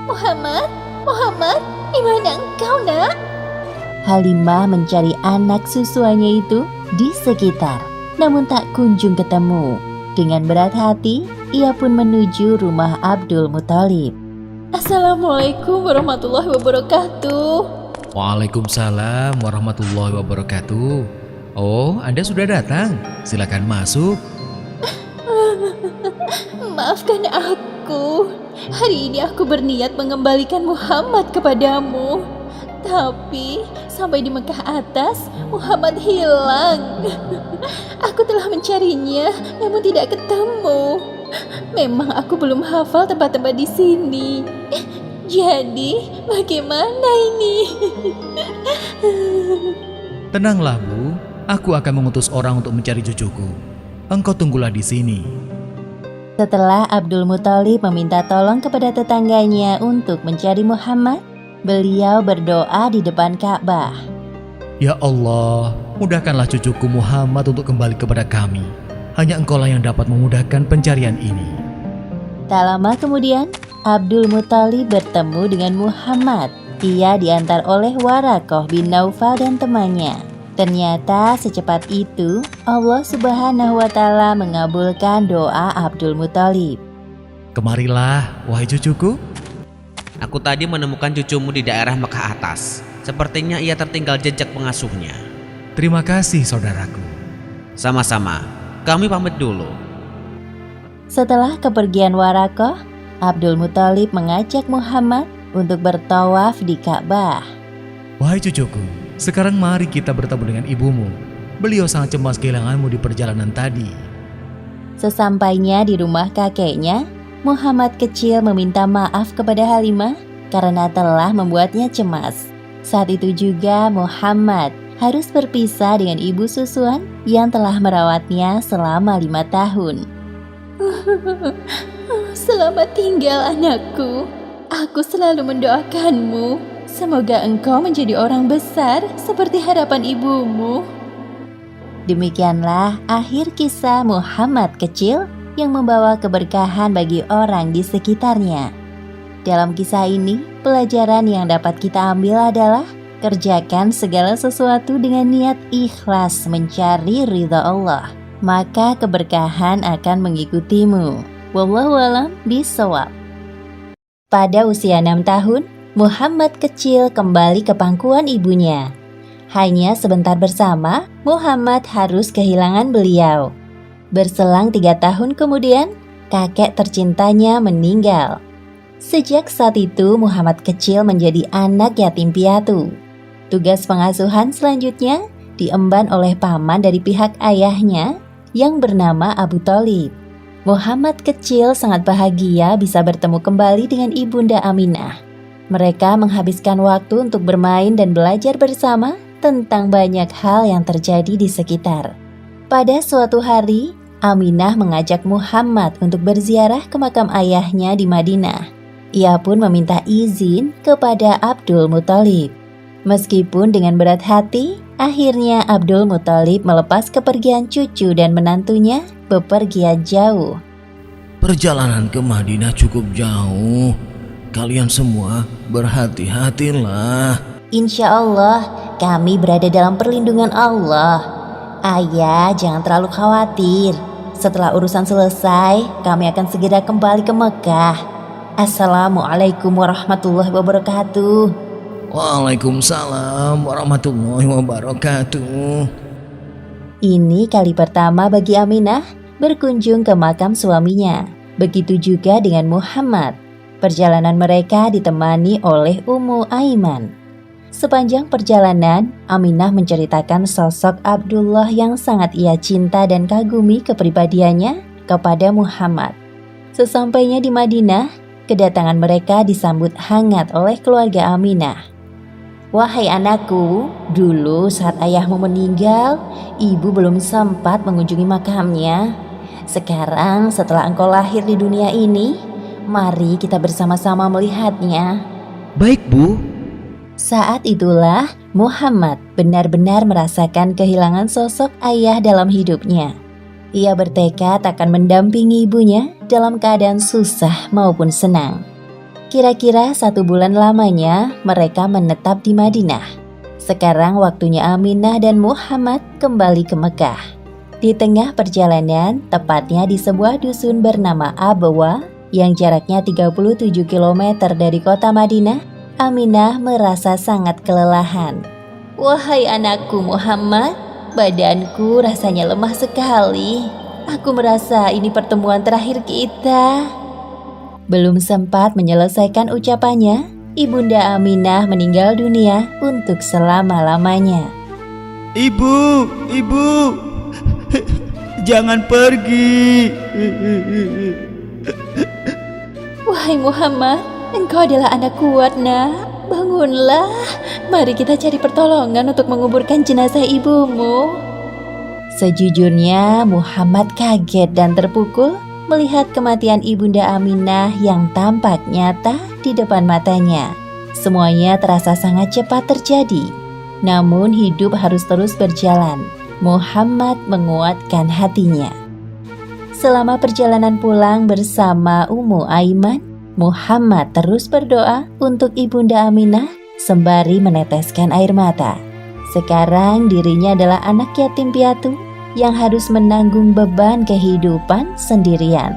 Muhammad, di mana engkau, Nak? Halimah mencari anak susuannya itu di sekitar, namun tak kunjung ketemu. Dengan berat hati, ia pun menuju rumah Abdul Muthalib. Assalamualaikum warahmatullahi wabarakatuh. Waalaikumsalam warahmatullahi wabarakatuh. Oh, Anda sudah datang. Silakan masuk. Maafkan aku. Hari ini aku berniat mengembalikan Muhammad kepadamu. Tapi sampai di Mekah atas, Muhammad hilang. Aku telah mencarinya, namun tidak ketemu. Memang aku belum hafal tempat-tempat di sini. Jadi, bagaimana ini? Tenanglah, Bu. Aku akan mengutus orang untuk mencari cucuku. Engkau tunggulah di sini. Setelah Abdul Muthalib meminta tolong kepada tetangganya untuk mencari Muhammad, beliau berdoa di depan Ka'bah. Ya Allah, mudahkanlah cucuku Muhammad untuk kembali kepada kami. Hanya Engkaulah yang dapat memudahkan pencarian ini. Tak lama kemudian, Abdul Muthalib bertemu dengan Muhammad. Ia diantar oleh Waraqah bin Naufal dan temannya. Ternyata secepat itu Allah Subhanahu wa Ta'ala mengabulkan doa Abdul Muthalib. Kemarilah, wahai cucuku. Aku tadi menemukan cucumu di daerah Mekah atas. Sepertinya ia tertinggal jejak pengasuhnya. Terima kasih, saudaraku. Sama-sama, kami pamit dulu. Setelah kepergian Warakoh, Abdul Muthalib mengajak Muhammad untuk bertawaf di Ka'bah. Wahai cucuku, sekarang mari kita bertemu dengan ibumu. Beliau sangat cemas kehilanganmu di perjalanan tadi. Sesampainya di rumah kakeknya, Muhammad kecil meminta maaf kepada Halimah karena telah membuatnya cemas. Saat itu juga Muhammad harus berpisah dengan ibu susuan yang telah merawatnya selama 5 tahun. Selamat tinggal anakku. Aku selalu mendoakanmu. Semoga engkau menjadi orang besar seperti harapan ibumu. Demikianlah akhir kisah Muhammad kecil yang membawa keberkahan bagi orang di sekitarnya. Dalam kisah ini, pelajaran yang dapat kita ambil adalah kerjakan segala sesuatu dengan niat ikhlas mencari ridha Allah, maka keberkahan akan mengikutimu. Wallahu a'lam bishawab. Pada usia 6 tahun, Muhammad kecil kembali ke pangkuan ibunya. Hanya sebentar bersama, Muhammad harus kehilangan beliau. Berselang 3 tahun kemudian, kakek tercintanya meninggal. Sejak saat itu, Muhammad kecil menjadi anak yatim piatu. Tugas pengasuhan selanjutnya diemban oleh paman dari pihak ayahnya yang bernama Abu Thalib. Muhammad kecil sangat bahagia bisa bertemu kembali dengan ibunda Aminah. Mereka menghabiskan waktu untuk bermain dan belajar bersama tentang banyak hal yang terjadi di sekitar. Pada suatu hari, Aminah mengajak Muhammad untuk berziarah ke makam ayahnya di Madinah. Ia pun meminta izin kepada Abdul Muthalib. Meskipun dengan berat hati, akhirnya Abdul Muthalib melepas kepergian cucu dan menantunya bepergian jauh. Perjalanan ke Madinah cukup jauh. Kalian semua berhati-hatilah. Insya Allah, kami berada dalam perlindungan Allah. Ayah, jangan terlalu khawatir. Setelah urusan selesai, kami akan segera kembali ke Mekah. Assalamualaikum warahmatullahi wabarakatuh. Waalaikumsalam warahmatullahi wabarakatuh. Ini kali pertama bagi Aminah berkunjung ke makam suaminya. Begitu juga dengan Muhammad. Perjalanan mereka ditemani oleh Ummu Aiman. Sepanjang perjalanan, Aminah menceritakan sosok Abdullah yang sangat ia cinta dan kagumi kepribadiannya kepada Muhammad. Sesampainya di Madinah, kedatangan mereka disambut hangat oleh keluarga Aminah. Wahai anakku, dulu saat ayahmu meninggal, ibu belum sempat mengunjungi makamnya. Sekarang setelah engkau lahir di dunia ini, mari kita bersama-sama melihatnya. Baik, Bu. Saat itulah Muhammad benar-benar merasakan kehilangan sosok ayah dalam hidupnya. Ia bertekad akan mendampingi ibunya dalam keadaan susah maupun senang. Kira-kira 1 bulan lamanya mereka menetap di Madinah. Sekarang waktunya Aminah dan Muhammad kembali ke Mekah. Di tengah perjalanan, tepatnya di sebuah dusun bernama Abwa yang jaraknya 37 km dari kota Madinah, Aminah merasa sangat kelelahan. Wahai anakku Muhammad, badanku rasanya lemah sekali. Aku merasa ini pertemuan terakhir kita. Belum sempat menyelesaikan ucapannya, ibunda Aminah meninggal dunia untuk selama-lamanya. Ibu, jangan pergi. Wahai Muhammad, engkau adalah anak kuat, nak. Bangunlah. Mari kita cari pertolongan untuk menguburkan jenazah ibumu. Sejujurnya Muhammad kaget dan terpukul melihat kematian ibunda Aminah yang tampak nyata di depan matanya. Semuanya terasa sangat cepat terjadi. Namun hidup harus terus berjalan. Muhammad menguatkan hatinya. Selama perjalanan pulang bersama Ummu Aiman, Muhammad terus berdoa untuk ibunda Aminah sembari meneteskan air mata. Sekarang dirinya adalah anak yatim piatu yang harus menanggung beban kehidupan sendirian.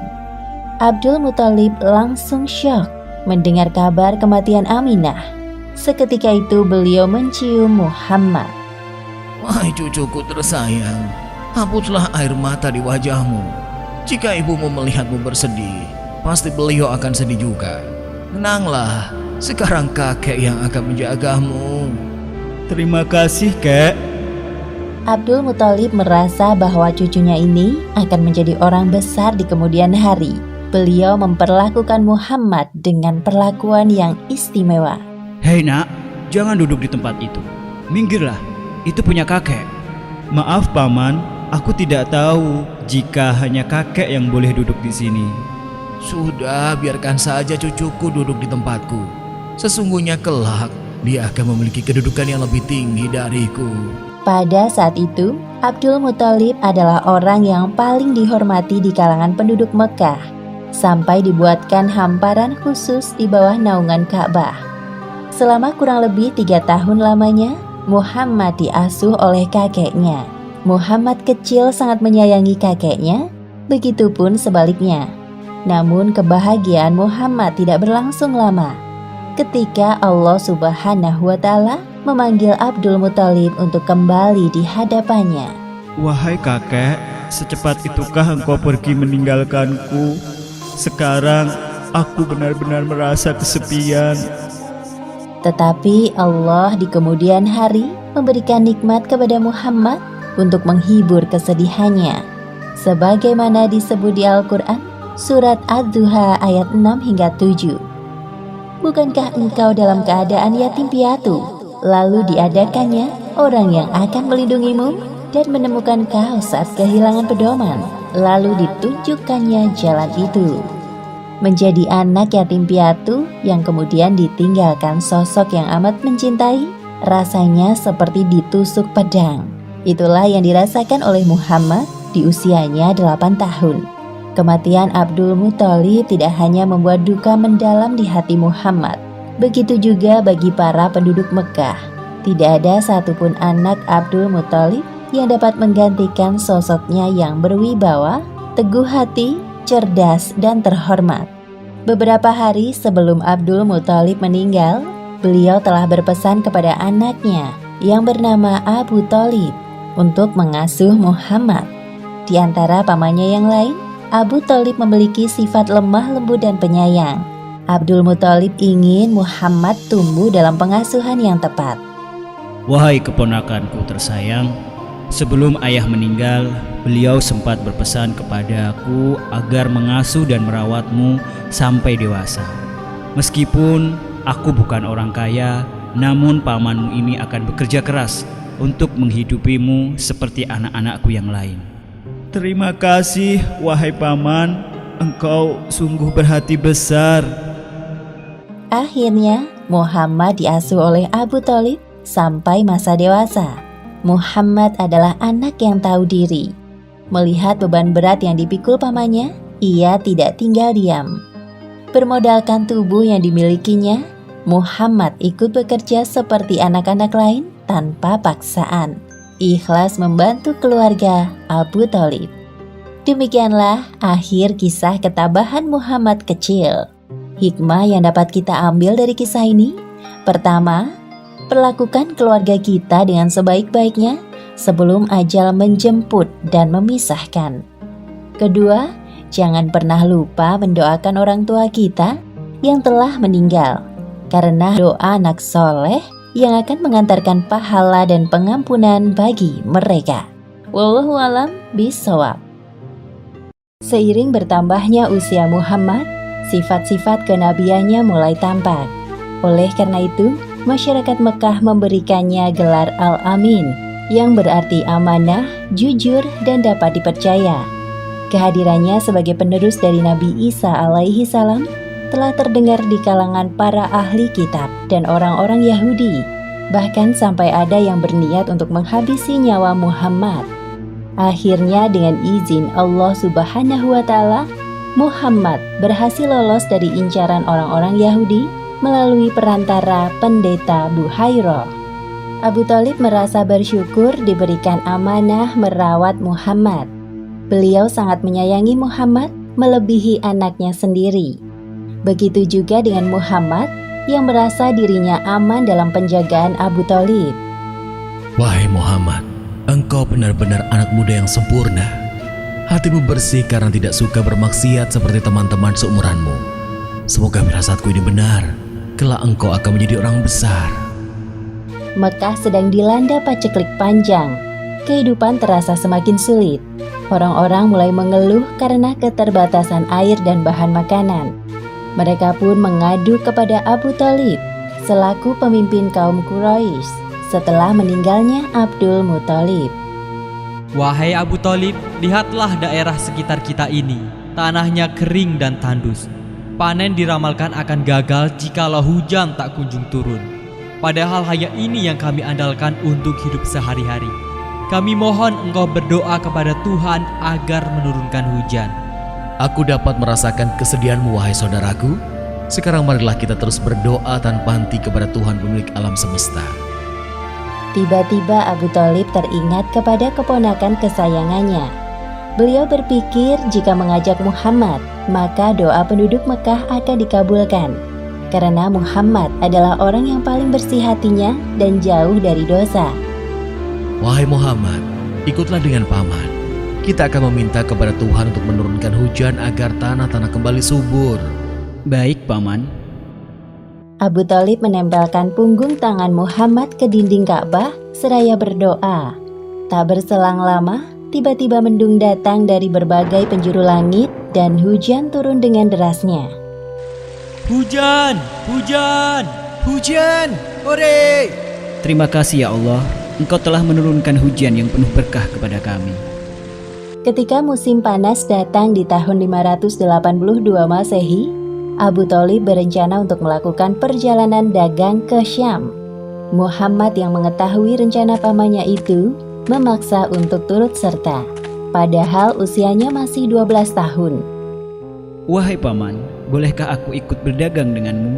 Abdul Muthalib langsung syok mendengar kabar kematian Aminah. Seketika itu beliau mencium Muhammad. Wahai cucuku tersayang, hapuslah air mata di wajahmu. Jika ibumu melihatmu bersedih, pasti beliau akan sedih juga. Tenanglah, sekarang kakek yang akan menjagamu. Terima kasih, Kek. Abdul Muthalib merasa bahwa cucunya ini akan menjadi orang besar di kemudian hari. Beliau memperlakukan Muhammad dengan perlakuan yang istimewa. Hei nak, jangan duduk di tempat itu. Minggirlah, itu punya kakek. Maaf paman, aku tidak tahu jika hanya kakek yang boleh duduk di sini. Sudah, biarkan saja cucuku duduk di tempatku. Sesungguhnya kelak dia akan memiliki kedudukan yang lebih tinggi dariku. Pada saat itu, Abdul Muthalib adalah orang yang paling dihormati di kalangan penduduk Mekah, sampai dibuatkan hamparan khusus di bawah naungan Ka'bah. Selama kurang lebih 3 tahun lamanya, Muhammad diasuh oleh kakeknya. Muhammad kecil sangat menyayangi kakeknya, begitupun sebaliknya. Namun kebahagiaan Muhammad tidak berlangsung lama. Ketika Allah Subhanahu wa Ta'ala memanggil Abdul Muthalib untuk kembali di hadapannya. Wahai kakek, secepat itukah engkau pergi meninggalkanku? Sekarang aku benar-benar merasa kesepian. Tetapi Allah di kemudian hari memberikan nikmat kepada Muhammad untuk menghibur kesedihannya. Sebagaimana disebut di Al-Quran, surat Ad-Duha ayat 6 hingga 7. Bukankah engkau dalam keadaan yatim piatu, lalu diadakannya orang yang akan melindungimu dan menemukan kau saat kehilangan pedoman, lalu ditunjukkannya jalan itu. Menjadi anak yatim piatu yang kemudian ditinggalkan sosok yang amat mencintai, rasanya seperti ditusuk pedang. Itulah yang dirasakan oleh Muhammad di usianya 8 tahun. Kematian Abdul Muthalib tidak hanya membuat duka mendalam di hati Muhammad, begitu juga bagi para penduduk Mekah. Tidak ada satupun anak Abdul Muthalib yang dapat menggantikan sosoknya yang berwibawa, teguh hati, cerdas, dan terhormat. Beberapa hari sebelum Abdul Muthalib meninggal, beliau telah berpesan kepada anaknya yang bernama Abu Thalib untuk mengasuh Muhammad. Di antara pamannya yang lain, Abu Thalib memiliki sifat lemah lembut dan penyayang. Abdul Muthalib ingin Muhammad tumbuh dalam pengasuhan yang tepat. Wahai keponakanku tersayang, sebelum ayah meninggal, beliau sempat berpesan kepadaku agar mengasuh dan merawatmu sampai dewasa. Meskipun aku bukan orang kaya, namun pamanmu ini akan bekerja keras untuk menghidupimu seperti anak-anakku yang lain. Terima kasih, wahai paman, engkau sungguh berhati besar. Akhirnya, Muhammad diasuh oleh Abu Thalib sampai masa dewasa. Muhammad adalah anak yang tahu diri. Melihat beban berat yang dipikul pamannya, ia tidak tinggal diam. Bermodalkan tubuh yang dimilikinya, Muhammad ikut bekerja seperti anak-anak lain tanpa paksaan. Ikhlas membantu keluarga Abu Thalib. Demikianlah akhir kisah ketabahan Muhammad kecil. Hikmah yang dapat kita ambil dari kisah ini, pertama, perlakukan keluarga kita dengan sebaik-baiknya sebelum ajal menjemput dan memisahkan. Kedua, jangan pernah lupa mendoakan orang tua kita yang telah meninggal, karena doa anak soleh yang akan mengantarkan pahala dan pengampunan bagi mereka. Wallahu a'lam bishawab. Seiring bertambahnya usia Muhammad, sifat-sifat kenabiannya mulai tampak. Oleh karena itu, masyarakat Mekah memberikannya gelar Al-Amin, yang berarti amanah, jujur, dan dapat dipercaya. Kehadirannya sebagai penerus dari Nabi Isa alaihi salam telah terdengar di kalangan para ahli kitab dan orang-orang Yahudi, bahkan sampai ada yang berniat untuk menghabisi nyawa Muhammad. Akhirnya dengan izin Allah Subhanahu wa Ta'ala, Muhammad berhasil lolos dari incaran orang-orang Yahudi melalui perantara pendeta Buhairah. Abu Thalib merasa bersyukur diberikan amanah merawat Muhammad. Beliau sangat menyayangi Muhammad melebihi anaknya sendiri. Begitu juga dengan Muhammad yang merasa dirinya aman dalam penjagaan Abu Thalib. Wahai Muhammad, engkau benar-benar anak muda yang sempurna. Hatimu bersih karena tidak suka bermaksiat seperti teman-teman seumuranmu. Semoga firasatku ini benar. Kelak engkau akan menjadi orang besar. Mekah sedang dilanda paceklik panjang. Kehidupan terasa semakin sulit. Orang-orang mulai mengeluh karena keterbatasan air dan bahan makanan. Mereka pun mengadu kepada Abu Thalib selaku pemimpin kaum Quraisy setelah meninggalnya Abdul Muthalib. Wahai Abu Thalib, lihatlah daerah sekitar kita ini. Tanahnya kering dan tandus. Panen diramalkan akan gagal jikalau hujan tak kunjung turun. Padahal hanya ini yang kami andalkan untuk hidup sehari-hari. Kami mohon engkau berdoa kepada Tuhan agar menurunkan hujan. Aku dapat merasakan kesedihanmu, wahai saudaraku. Sekarang marilah kita terus berdoa tanpa henti kepada Tuhan pemilik alam semesta. Tiba-tiba Abu Thalib teringat kepada keponakan kesayangannya. Beliau berpikir jika mengajak Muhammad, maka doa penduduk Mekah akan dikabulkan. Karena Muhammad adalah orang yang paling bersih hatinya dan jauh dari dosa. Wahai Muhammad, ikutlah dengan paman. Kita akan meminta kepada Tuhan untuk menurunkan hujan agar tanah-tanah kembali subur. Baik, Paman. Abu Thalib menempelkan punggung tangan Muhammad ke dinding Ka'bah seraya berdoa. Tak berselang lama, tiba-tiba mendung datang dari berbagai penjuru langit dan hujan turun dengan derasnya. Hujan! Hujan! Hujan! Hore! Terima kasih ya Allah, Engkau telah menurunkan hujan yang penuh berkah kepada kami. Ketika musim panas datang di tahun 582 Masehi, Abu Thalib berencana untuk melakukan perjalanan dagang ke Syam. Muhammad yang mengetahui rencana pamannya itu memaksa untuk turut serta, padahal usianya masih 12 tahun. Wahai Paman, bolehkah aku ikut berdagang denganmu?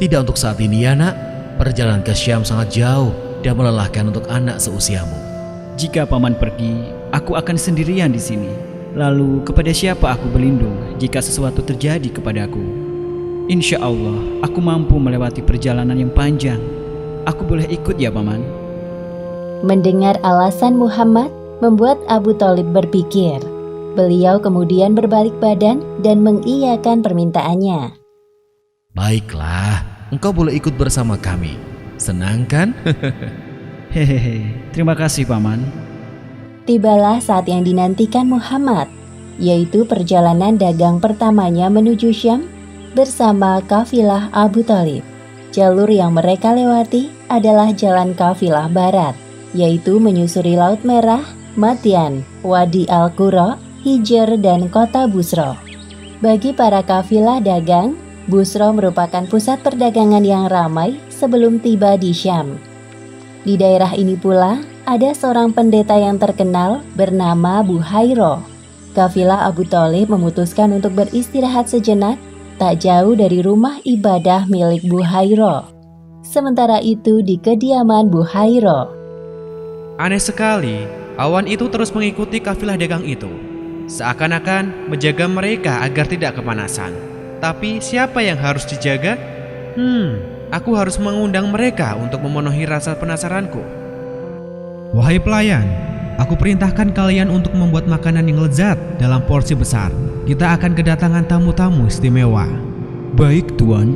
Tidak untuk saat ini ya nak. Perjalanan ke Syam sangat jauh dan melelahkan untuk anak seusiamu. Jika Paman pergi, aku akan sendirian di sini. Lalu kepada siapa aku berlindung jika sesuatu terjadi kepadaku? Insya Allah, aku mampu melewati perjalanan yang panjang. Aku boleh ikut ya Paman? Mendengar alasan Muhammad membuat Abu Thalib berpikir. Beliau kemudian berbalik badan dan mengiyakan permintaannya. Baiklah, engkau boleh ikut bersama kami. Senang kan? Hehehe, terima kasih Paman. Tibalah saat yang dinantikan Muhammad, yaitu perjalanan dagang pertamanya menuju Syam bersama kafilah Abu Thalib. Jalur yang mereka lewati adalah jalan kafilah barat, yaitu menyusuri Laut Merah, Madian, Wadi Al-Qura, Hijr, dan kota Busra. Bagi para kafilah dagang, Busra merupakan pusat perdagangan yang ramai sebelum tiba di Syam. Di daerah ini pula ada seorang pendeta yang terkenal bernama Buhairah. Kafilah Abu Thalib memutuskan untuk beristirahat sejenak tak jauh dari rumah ibadah milik Buhairah. Sementara itu di kediaman Buhairah, Aneh sekali, awan itu terus mengikuti kafilah dagang itu. Seakan-akan menjaga mereka agar tidak kepanasan. Tapi siapa yang harus dijaga? Aku harus mengundang mereka untuk memenuhi rasa penasaranku. Wahai pelayan, aku perintahkan kalian untuk membuat makanan yang lezat dalam porsi besar. Kita akan kedatangan tamu-tamu istimewa. Baik, Tuan.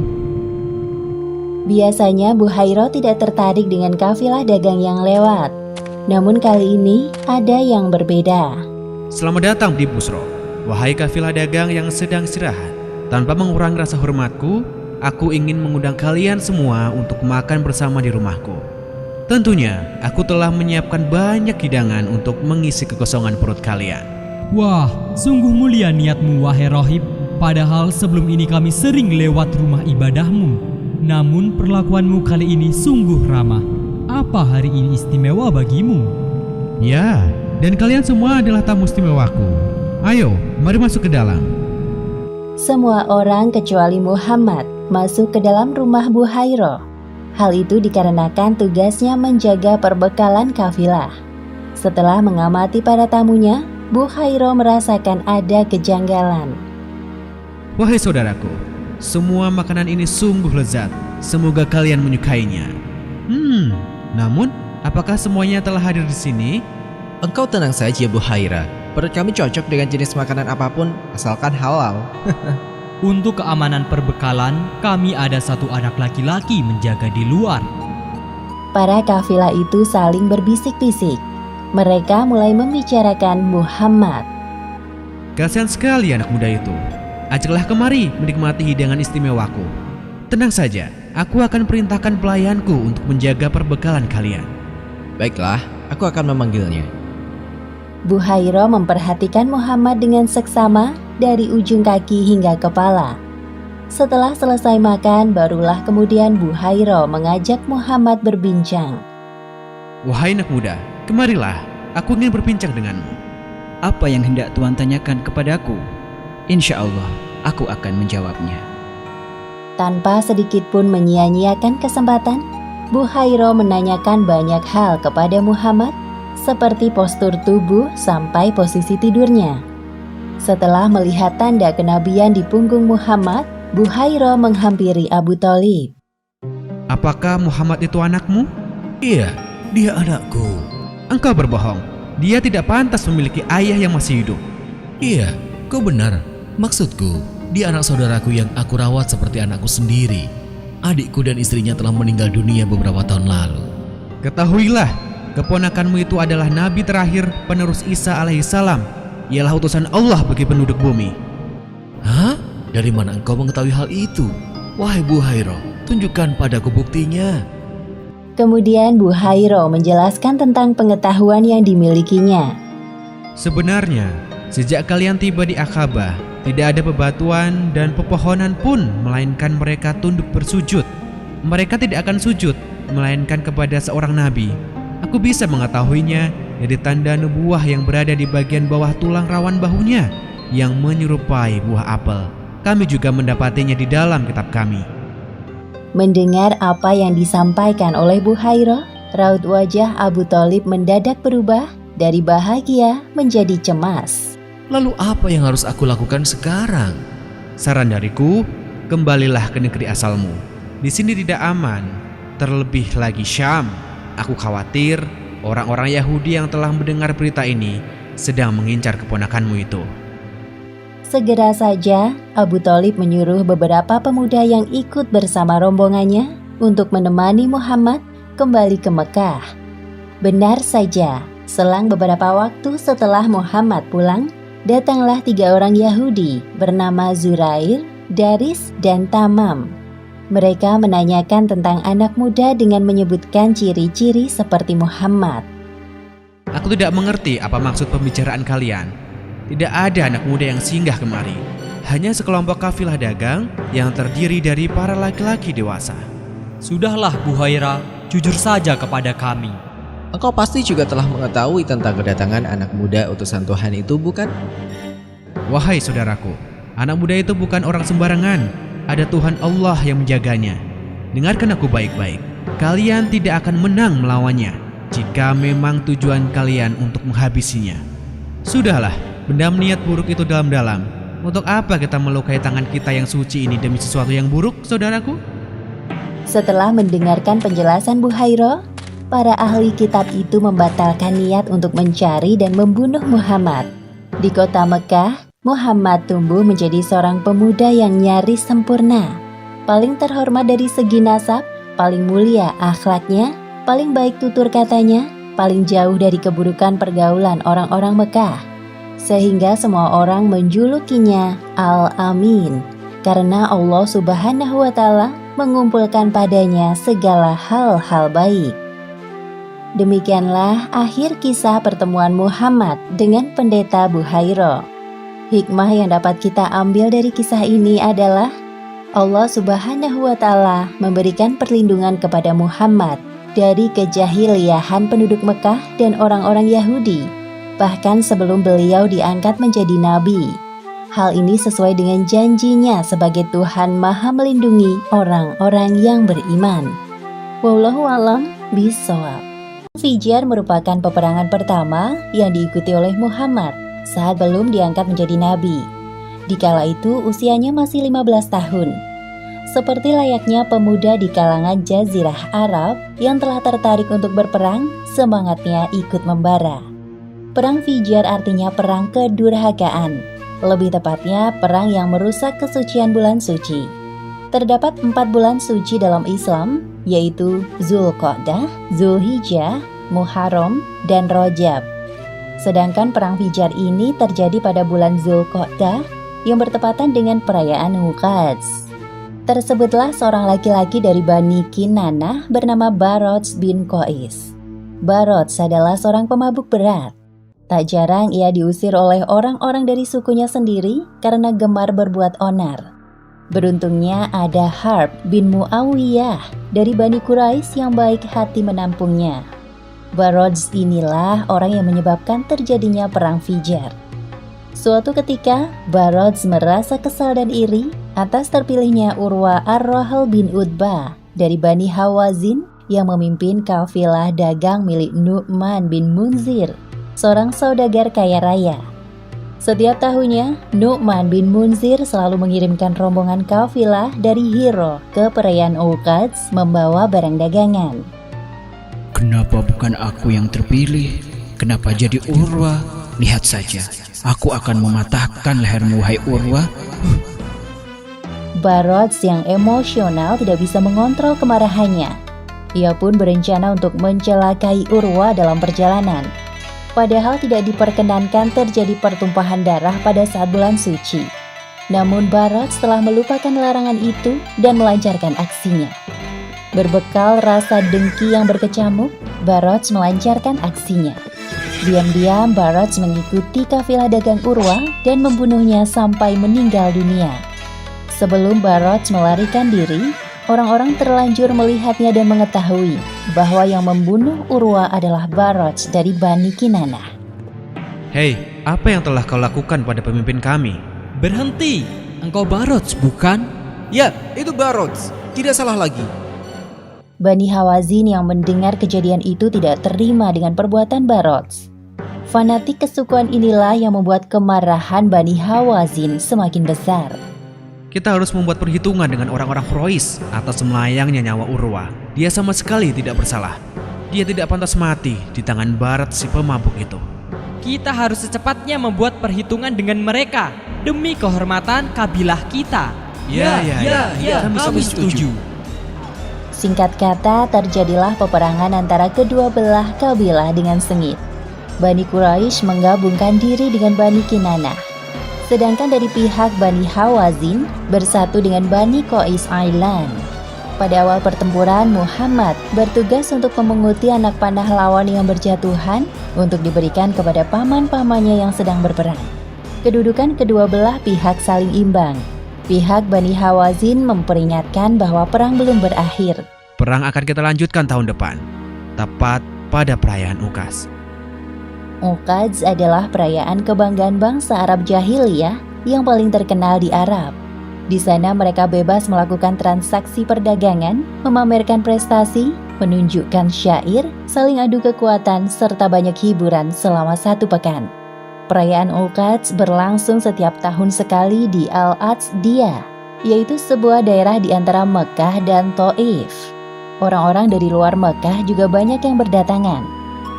biasanya Buhairah tidak tertarik dengan kafilah dagang yang lewat. Namun kali ini ada yang berbeda. Selamat datang di Busra, wahai kafilah dagang yang sedang istirahat. Tanpa mengurangi rasa hormatku, aku ingin mengundang kalian semua untuk makan bersama di rumahku. Tentunya, aku telah menyiapkan banyak hidangan untuk mengisi kekosongan perut kalian. Wah, sungguh mulia niatmu wahai Rohib. Padahal sebelum ini kami sering lewat rumah ibadahmu. Namun perlakuanmu kali ini sungguh ramah. Apa hari ini istimewa bagimu? Ya, dan kalian semua adalah tamu istimewaku. Ayo, mari masuk ke dalam. Semua orang kecuali Muhammad masuk ke dalam rumah Buhairah. Hal itu dikarenakan tugasnya menjaga perbekalan kafilah. Setelah mengamati para tamunya, Buhairah merasakan ada kejanggalan. Wahai saudaraku, semua makanan ini sungguh lezat. Semoga kalian menyukainya. Namun, apakah semuanya telah hadir di sini? Engkau tenang saja Buhairah. Perut kami cocok dengan jenis makanan apapun, asalkan halal. Untuk keamanan perbekalan, kami ada satu anak laki-laki menjaga di luar. Para kafilah itu saling berbisik-bisik. Mereka mulai membicarakan Muhammad. Kasihan sekali anak muda itu. Ajaklah kemari menikmati hidangan istimewaku. Tenang saja, aku akan perintahkan pelayanku untuk menjaga perbekalan kalian. Baiklah, aku akan memanggilnya. Buhairah memperhatikan Muhammad dengan seksama dari ujung kaki hingga kepala. Setelah selesai makan, barulah kemudian Buhairah mengajak Muhammad berbincang. Wahai anak muda, kemarilah, aku ingin berbincang denganmu. Apa yang hendak Tuan tanyakan kepadaku? Insya Allah, aku akan menjawabnya. Tanpa sedikit pun menyia-nyiakan kesempatan, Buhairah menanyakan banyak hal kepada Muhammad, seperti postur tubuh sampai posisi tidurnya. Setelah melihat tanda kenabian di punggung Muhammad, Buhairah menghampiri Abu Thalib. Apakah Muhammad itu anakmu? Iya, dia anakku. Engkau berbohong. Dia tidak pantas memiliki ayah yang masih hidup. Iya, kau benar. Maksudku, dia anak saudaraku yang aku rawat seperti anakku sendiri. Adikku dan istrinya telah meninggal dunia beberapa tahun lalu. Ketahuilah, keponakanmu itu adalah nabi terakhir penerus Isa alaihissalam. Ialah utusan Allah bagi penduduk bumi. Hah? Dari mana engkau mengetahui hal itu? Wahai Buhairah, tunjukkan padaku buktinya. Kemudian Buhairah menjelaskan tentang pengetahuan yang dimilikinya. Sebenarnya, sejak kalian tiba di Aqabah, tidak ada bebatuan dan pepohonan pun, melainkan mereka tunduk bersujud. Mereka tidak akan sujud, melainkan kepada seorang nabi. Aku bisa mengetahuinya dari tanda nubuah yang berada di bagian bawah tulang rawan bahunya yang menyerupai buah apel. Kami juga mendapatinya di dalam kitab kami. Mendengar apa yang disampaikan oleh Buhairah, raut wajah Abu Thalib mendadak berubah dari bahagia menjadi cemas. Lalu apa yang harus aku lakukan sekarang? Saran dariku, kembalilah ke negeri asalmu. Di sini tidak aman, terlebih lagi Syam. Aku khawatir orang-orang Yahudi yang telah mendengar berita ini sedang mengincar keponakanmu itu. Segera saja, Abu Thalib menyuruh beberapa pemuda yang ikut bersama rombongannya untuk menemani Muhammad kembali ke Mekah. Benar saja, selang beberapa waktu setelah Muhammad pulang, datanglah 3 orang Yahudi bernama Zurair, Daris, dan Tamam. Mereka menanyakan tentang anak muda dengan menyebutkan ciri-ciri seperti Muhammad. Aku tidak mengerti apa maksud pembicaraan kalian. Tidak ada anak muda yang singgah kemari. Hanya sekelompok kafilah dagang yang terdiri dari para laki-laki dewasa. Sudahlah Buhairah, jujur saja kepada kami. Engkau pasti juga telah mengetahui tentang kedatangan anak muda utusan Tuhan itu, bukan? Wahai saudaraku, anak muda itu bukan orang sembarangan. Ada Tuhan Allah yang menjaganya. Dengarkan aku baik-baik. Kalian tidak akan menang melawannya jika memang tujuan kalian untuk menghabisinya. Sudahlah, bendam niat buruk itu dalam-dalam. Untuk apa kita melukai tangan kita yang suci ini demi sesuatu yang buruk, saudaraku? Setelah mendengarkan penjelasan Buhairah, para ahli kitab itu membatalkan niat untuk mencari dan membunuh Muhammad. Di kota Mekah, Muhammad tumbuh menjadi seorang pemuda yang nyaris sempurna. Paling terhormat dari segi nasab, paling mulia akhlaknya, paling baik tutur katanya, paling jauh dari keburukan pergaulan orang-orang Mekah. Sehingga semua orang menjulukinya Al-Amin, karena Allah Subhanahu wa Ta'ala mengumpulkan padanya segala hal-hal baik. Demikianlah akhir kisah pertemuan Muhammad dengan pendeta Buhairah. Hikmah yang dapat kita ambil dari kisah ini adalah Allah Subhanahu wa Ta'ala memberikan perlindungan kepada Muhammad dari kejahiliahan penduduk Mekah dan orang-orang Yahudi, bahkan sebelum beliau diangkat menjadi nabi. Hal ini sesuai dengan janjinya sebagai Tuhan Maha melindungi orang-orang yang beriman. Wallahu a'lam bishawab. Fijar merupakan peperangan pertama yang diikuti oleh Muhammad. saat belum diangkat menjadi nabi. Dikala itu usianya masih 15 tahun. Seperti layaknya pemuda di kalangan Jazirah Arab yang telah tertarik untuk berperang, semangatnya ikut membara. Perang Fijar artinya perang kedurhakaan, lebih tepatnya perang yang merusak kesucian bulan suci. Terdapat 4 bulan suci dalam Islam, yaitu Zulqa'dah, Zulhijjah, Muharram, dan Rajab. Sedangkan perang Fijar ini terjadi pada bulan Zulqa'dah yang bertepatan dengan perayaan Uqadz. Tersebutlah seorang laki-laki dari Bani Kinanah bernama Barods bin Qais. Barods adalah seorang pemabuk berat. Tak jarang ia diusir oleh orang-orang dari sukunya sendiri karena gemar berbuat onar. Beruntungnya ada Harb bin Muawiyah dari Bani Quraisy yang baik hati menampungnya. Barods inilah orang yang menyebabkan terjadinya perang Fijar. Suatu ketika, Barods merasa kesal dan iri atas terpilihnya Urwa Ar-Rahal bin Utbah dari Bani Hawazin yang memimpin kafilah dagang milik Nu'man bin Munzir, seorang saudagar kaya raya. Setiap tahunnya, Nu'man bin Munzir selalu mengirimkan rombongan kafilah dari Hiro ke perayaan Uqadz membawa barang dagangan. Kenapa bukan aku yang terpilih? Kenapa jadi Urwa? Lihat saja, aku akan mematahkan lehermu, wahai Urwa. Barods yang emosional tidak bisa mengontrol kemarahannya. Ia pun berencana untuk mencelakai Urwa dalam perjalanan. Padahal tidak diperkenankan terjadi pertumpahan darah pada saat bulan suci. Namun Barods telah melupakan larangan itu dan melancarkan aksinya. Berbekal rasa dengki yang berkecamuk, Barods melancarkan aksinya. Diam-diam Barods mengikuti kafilah dagang Urwa dan membunuhnya sampai meninggal dunia. Sebelum Barods melarikan diri, orang-orang terlanjur melihatnya dan mengetahui bahwa yang membunuh Urwa adalah Barods dari Bani Kinanah. Hei, apa yang telah kau lakukan pada pemimpin kami? Berhenti, engkau Barods bukan? Ya, itu Barods. Tidak salah lagi. Bani Hawazin yang mendengar kejadian itu tidak terima dengan perbuatan Barods. Fanatik kesukuan inilah yang membuat kemarahan Bani Hawazin semakin besar. Kita harus membuat perhitungan dengan orang-orang Quraisy atas melayangnya nyawa Urwa. Dia sama sekali tidak bersalah. Dia tidak pantas mati di tangan barat si pemabuk itu. Kita harus secepatnya membuat perhitungan dengan mereka demi kehormatan kabilah kita. Ya, kami setuju. Singkat kata, terjadilah peperangan antara kedua belah kabilah dengan sengit. Bani Quraisy menggabungkan diri dengan Bani Kinanah. Sedangkan dari pihak Bani Hawazin bersatu dengan Bani Qais Ailan. Pada awal pertempuran, Muhammad bertugas untuk memunguti anak panah lawan yang berjatuhan untuk diberikan kepada paman-pamannya yang sedang berperang. Kedudukan kedua belah pihak saling imbang. Pihak Bani Hawazin memperingatkan bahwa perang belum berakhir. Perang akan kita lanjutkan tahun depan, tepat pada perayaan Uqadz. Uqadz adalah perayaan kebanggaan bangsa Arab jahiliyah yang paling terkenal di Arab. Di sana mereka bebas melakukan transaksi perdagangan, memamerkan prestasi, menunjukkan syair, saling adu kekuatan, serta banyak hiburan selama 1 pekan. Perayaan Uqadz berlangsung setiap tahun sekali di Al-Atsdiyah, yaitu sebuah daerah di antara Mekah dan Thaif. Orang-orang dari luar Mekah juga banyak yang berdatangan.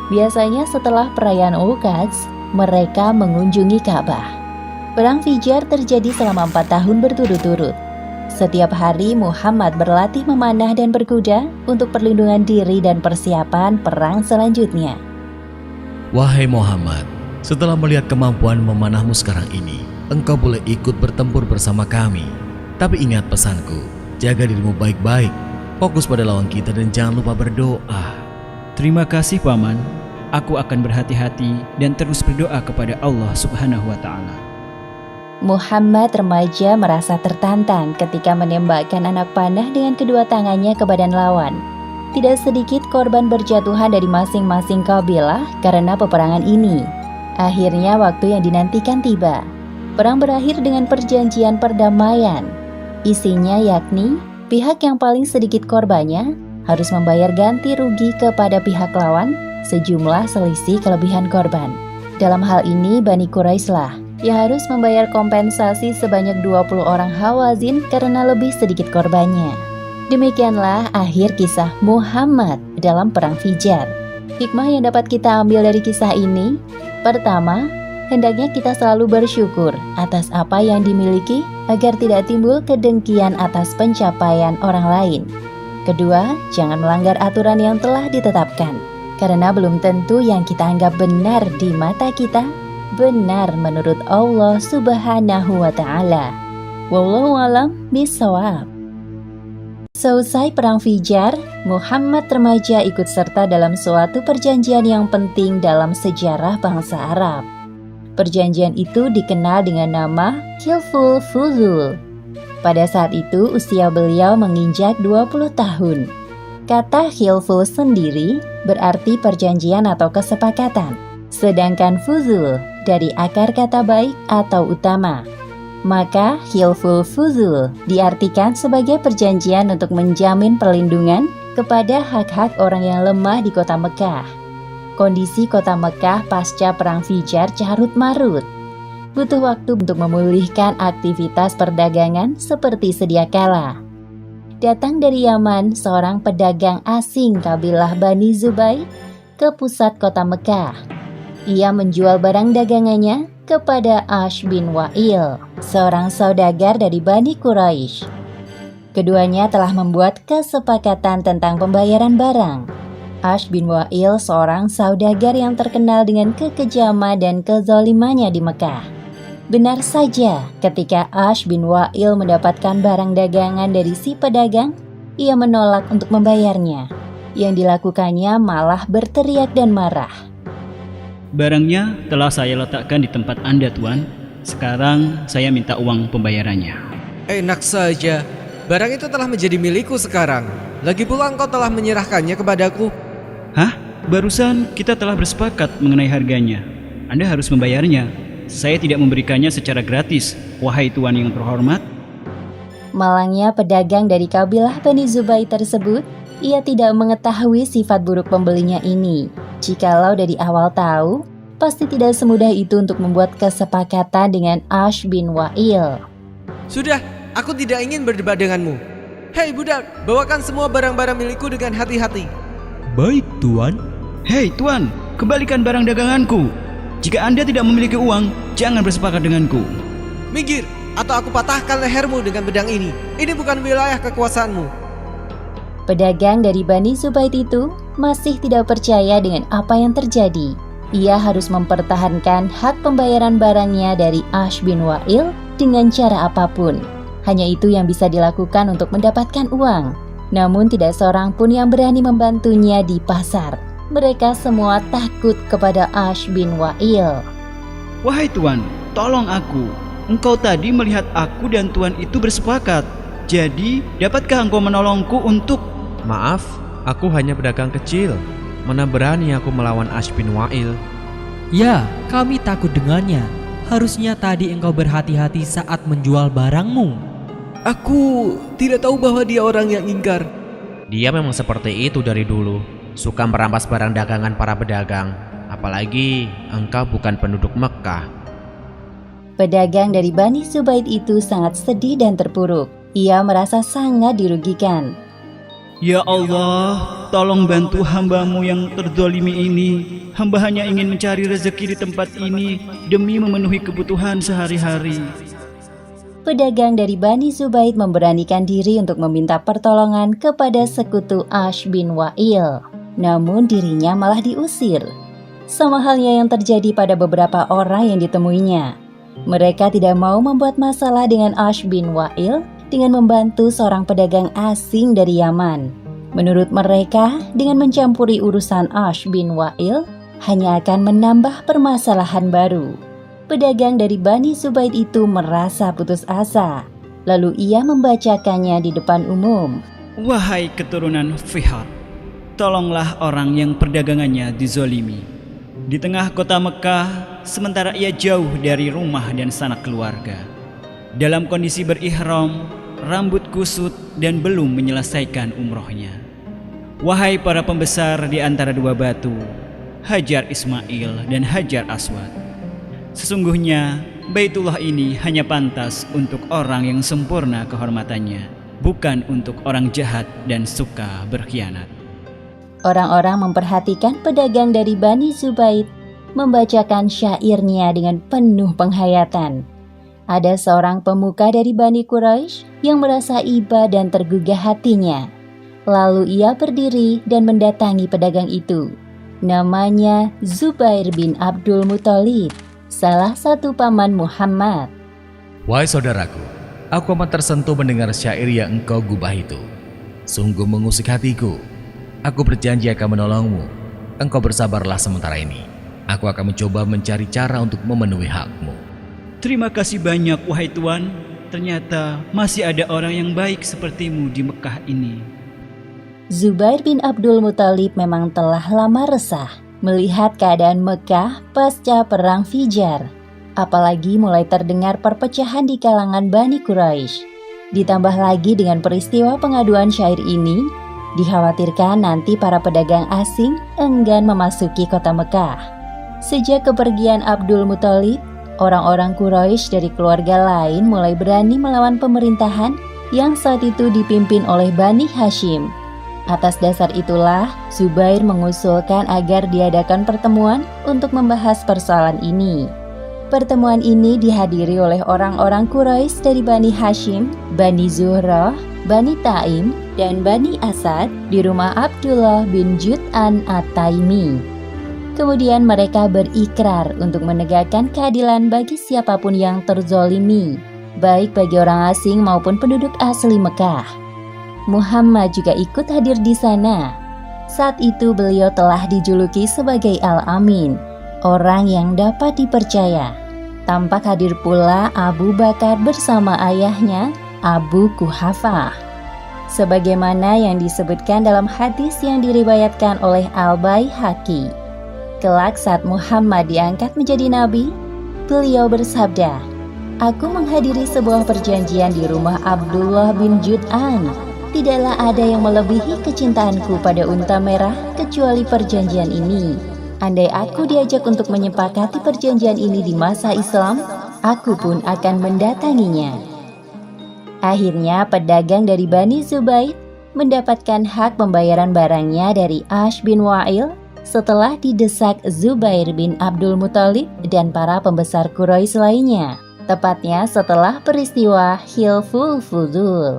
Biasanya setelah perayaan Uqadz, mereka mengunjungi Ka'bah. Perang Fijar terjadi selama 4 tahun berturut-turut. Setiap hari Muhammad berlatih memanah dan berkuda untuk perlindungan diri dan persiapan perang selanjutnya. Wahai Muhammad, setelah melihat kemampuan memanahmu sekarang ini, engkau boleh ikut bertempur bersama kami. Tapi ingat pesanku, jaga dirimu baik-baik, fokus pada lawan kita dan jangan lupa berdoa. Terima kasih Paman, aku akan berhati-hati dan terus berdoa kepada Allah Subhanahu wa Ta'ala. Muhammad remaja merasa tertantang ketika menembakkan anak panah dengan kedua tangannya ke badan lawan. Tidak sedikit korban berjatuhan dari masing-masing kabilah karena peperangan ini. Akhirnya waktu yang dinantikan tiba. Perang berakhir dengan perjanjian perdamaian. Isinya yakni pihak yang paling sedikit korbannya harus membayar ganti rugi kepada pihak lawan sejumlah selisih kelebihan korban. Dalam hal ini Bani Quraisy-lah yang harus membayar kompensasi sebanyak 20 orang Hawazin karena lebih sedikit korbannya. Demikianlah akhir kisah Muhammad dalam Perang Fijar. Hikmah yang dapat kita ambil dari kisah ini, pertama, hendaknya kita selalu bersyukur atas apa yang dimiliki agar tidak timbul kedengkian atas pencapaian orang lain. Kedua, jangan melanggar aturan yang telah ditetapkan, karena belum tentu yang kita anggap benar di mata kita benar menurut Allah Subhanahu wa Ta'ala. Wallahu a'lam bishawab. Selesai Perang Fijar, Muhammad remaja ikut serta dalam suatu perjanjian yang penting dalam sejarah bangsa Arab. Perjanjian itu dikenal dengan nama Hilful Fuzul. Pada saat itu usia beliau menginjak 20 tahun. Kata Hilful sendiri berarti perjanjian atau kesepakatan, sedangkan Fuzul dari akar kata baik atau utama. Maka Hilful Fuzul diartikan sebagai perjanjian untuk menjamin perlindungan kepada hak-hak orang yang lemah di kota Mekah. Kondisi kota Mekah pasca Perang Fijar carut marut. Butuh waktu untuk memulihkan aktivitas perdagangan seperti sedia kala. Datang dari Yaman seorang pedagang asing kabilah Bani Zubair ke pusat kota Mekah. Ia menjual barang dagangannya kepada Ash bin Wa'il, seorang saudagar dari Bani Quraisy. Keduanya telah membuat kesepakatan tentang pembayaran barang. Ash bin Wa'il seorang saudagar yang terkenal dengan kekejaman dan kezalimannya di Mekah. Benar saja, ketika Ash bin Wa'il mendapatkan barang dagangan dari si pedagang, ia menolak untuk membayarnya. Yang dilakukannya malah berteriak dan marah. Barangnya telah saya letakkan di tempat Anda, Tuan. Sekarang saya minta uang pembayarannya. Enak saja. Barang itu telah menjadi milikku sekarang. Lagi pula engkau telah menyerahkannya kepadaku. Hah? Barusan kita telah bersepakat mengenai harganya. Anda harus membayarnya. Saya tidak memberikannya secara gratis, wahai Tuan yang terhormat. Malangnya pedagang dari kabilah Bani Zubair tersebut, ia tidak mengetahui sifat buruk pembelinya ini. Jikalau dari awal tahu, pasti tidak semudah itu untuk membuat kesepakatan dengan Ash bin Wa'il. Sudah, aku tidak ingin berdebat denganmu. Hei budak, bawakan semua barang-barang milikku dengan hati-hati. Baik, Tuan. Hei Tuan, kembalikan barang daganganku. Jika Anda tidak memiliki uang, jangan bersepakat denganku. Minggir, atau aku patahkan lehermu dengan pedang ini. Ini bukan wilayah kekuasaanmu. Pedagang dari Bani Zubair itu masih tidak percaya dengan apa yang terjadi. Ia harus mempertahankan hak pembayaran barangnya dari Ash bin Wa'il dengan cara apapun. Hanya itu yang bisa dilakukan untuk mendapatkan uang. Namun tidak seorang pun yang berani membantunya di pasar. Mereka semua takut kepada Ash bin Wa'il. Wahai Tuan, tolong aku. Engkau tadi melihat aku dan Tuan itu bersepakat. Jadi, dapatkah engkau menolongku untuk... Maaf, aku hanya pedagang kecil. Mana berani aku melawan Ash bin Wa'il? Ya, kami takut dengannya. Harusnya tadi engkau berhati-hati saat menjual barangmu. Aku tidak tahu bahwa dia orang yang ingkar. Dia memang seperti itu dari dulu. Suka merampas barang dagangan para pedagang. Apalagi engkau bukan penduduk Mekah. Pedagang dari Bani Zubair itu sangat sedih dan terpuruk. Ia merasa sangat dirugikan. Ya Allah, tolong bantu hamba-Mu yang terzalimi ini. Hamba hanya ingin mencari rezeki di tempat ini demi memenuhi kebutuhan sehari-hari. Pedagang dari Bani Zubair memberanikan diri untuk meminta pertolongan kepada sekutu Ash bin Wa'il. Namun dirinya malah diusir. Sama halnya yang terjadi pada beberapa orang yang ditemuinya. Mereka tidak mau membuat masalah dengan Ash bin Wa'il dengan membantu seorang pedagang asing dari Yaman. Menurut mereka, dengan mencampuri urusan Ash bin Wa'il hanya akan menambah permasalahan baru. Pedagang dari Bani Zubair itu merasa putus asa. Lalu ia membacakannya di depan umum. Wahai keturunan Fihr, tolonglah orang yang perdagangannya dizolimi. Di tengah kota Mekah, sementara ia jauh dari rumah dan sanak keluarga. Dalam kondisi berihram, rambut kusut dan belum menyelesaikan umrohnya. Wahai para pembesar di antara dua batu, Hajar Ismail dan Hajar Aswad. Sesungguhnya Baitullah ini hanya pantas untuk orang yang sempurna kehormatannya, bukan untuk orang jahat dan suka berkhianat. Orang-orang memperhatikan pedagang dari Bani Zubair membacakan syairnya dengan penuh penghayatan. Ada seorang pemuka dari Bani Quraisy yang merasa iba dan tergugah hatinya. Lalu ia berdiri dan mendatangi pedagang itu. Namanya Zubair bin Abdul Muthalib, salah satu paman Muhammad. Wahai saudaraku, aku amat tersentuh mendengar syair yang engkau gubah itu. Sungguh mengusik hatiku. Aku berjanji akan menolongmu. Engkau bersabarlah sementara ini. Aku akan mencoba mencari cara untuk memenuhi hakmu. Terima kasih banyak wahai Tuan. Ternyata masih ada orang yang baik sepertimu di Mekah ini. Zubair bin Abdul Muthalib memang telah lama resah melihat keadaan Mekah pasca perang Fijar. Apalagi mulai terdengar perpecahan di kalangan Bani Quraisy. Ditambah lagi dengan peristiwa pengaduan syair ini, dikhawatirkan nanti para pedagang asing enggan memasuki kota Mekah. Sejak kepergian Abdul Muthalib, orang-orang Quraisy dari keluarga lain mulai berani melawan pemerintahan yang saat itu dipimpin oleh Bani Hashim. Atas dasar itulah, Zubair mengusulkan agar diadakan pertemuan untuk membahas persoalan ini. Pertemuan ini dihadiri oleh orang-orang Quraisy dari Bani Hashim, Bani Zuhrah, Bani Taim, dan Bani Asad di rumah Abdullah bin Jud'an At-Taimi. Kemudian mereka berikrar untuk menegakkan keadilan bagi siapapun yang terzolimi, baik bagi orang asing maupun penduduk asli Mekah. Muhammad juga ikut hadir di sana. Saat itu beliau telah dijuluki sebagai Al-Amin, orang yang dapat dipercaya. Tampak hadir pula Abu Bakar bersama ayahnya, Abu Quhafah. Sebagaimana yang disebutkan dalam hadis yang diriwayatkan oleh Al-Baihaqi. Kelak saat Muhammad diangkat menjadi nabi, beliau bersabda, "Aku menghadiri sebuah perjanjian di rumah Abdullah bin Jud'an. Tidaklah ada yang melebihi kecintaanku pada unta merah kecuali perjanjian ini. Andai aku diajak untuk menyepakati perjanjian ini di masa Islam, aku pun akan mendatanginya." Akhirnya pedagang dari Bani Zubair mendapatkan hak pembayaran barangnya dari Ash bin Wa'il setelah didesak Zubair bin Abdul Muthalib dan para pembesar Quraisy lainnya, tepatnya setelah peristiwa Hilful Fudul.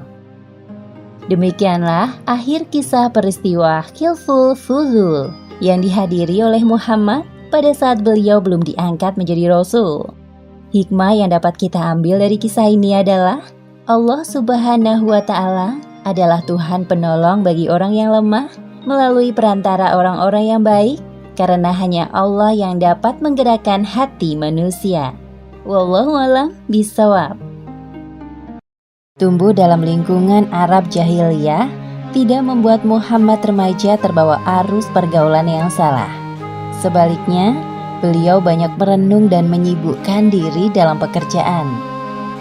Demikianlah akhir kisah peristiwa Hilful Fudul yang dihadiri oleh Muhammad pada saat beliau belum diangkat menjadi Rasul. Hikmah yang dapat kita ambil dari kisah ini adalah Allah Subhanahu wa Ta'ala adalah Tuhan penolong bagi orang yang lemah melalui perantara orang-orang yang baik, karena hanya Allah yang dapat menggerakkan hati manusia. Wallahu a'lam bishawab. Tumbuh dalam lingkungan Arab jahiliyah tidak membuat Muhammad remaja terbawa arus pergaulan yang salah. Sebaliknya, beliau banyak merenung dan menyibukkan diri dalam pekerjaan.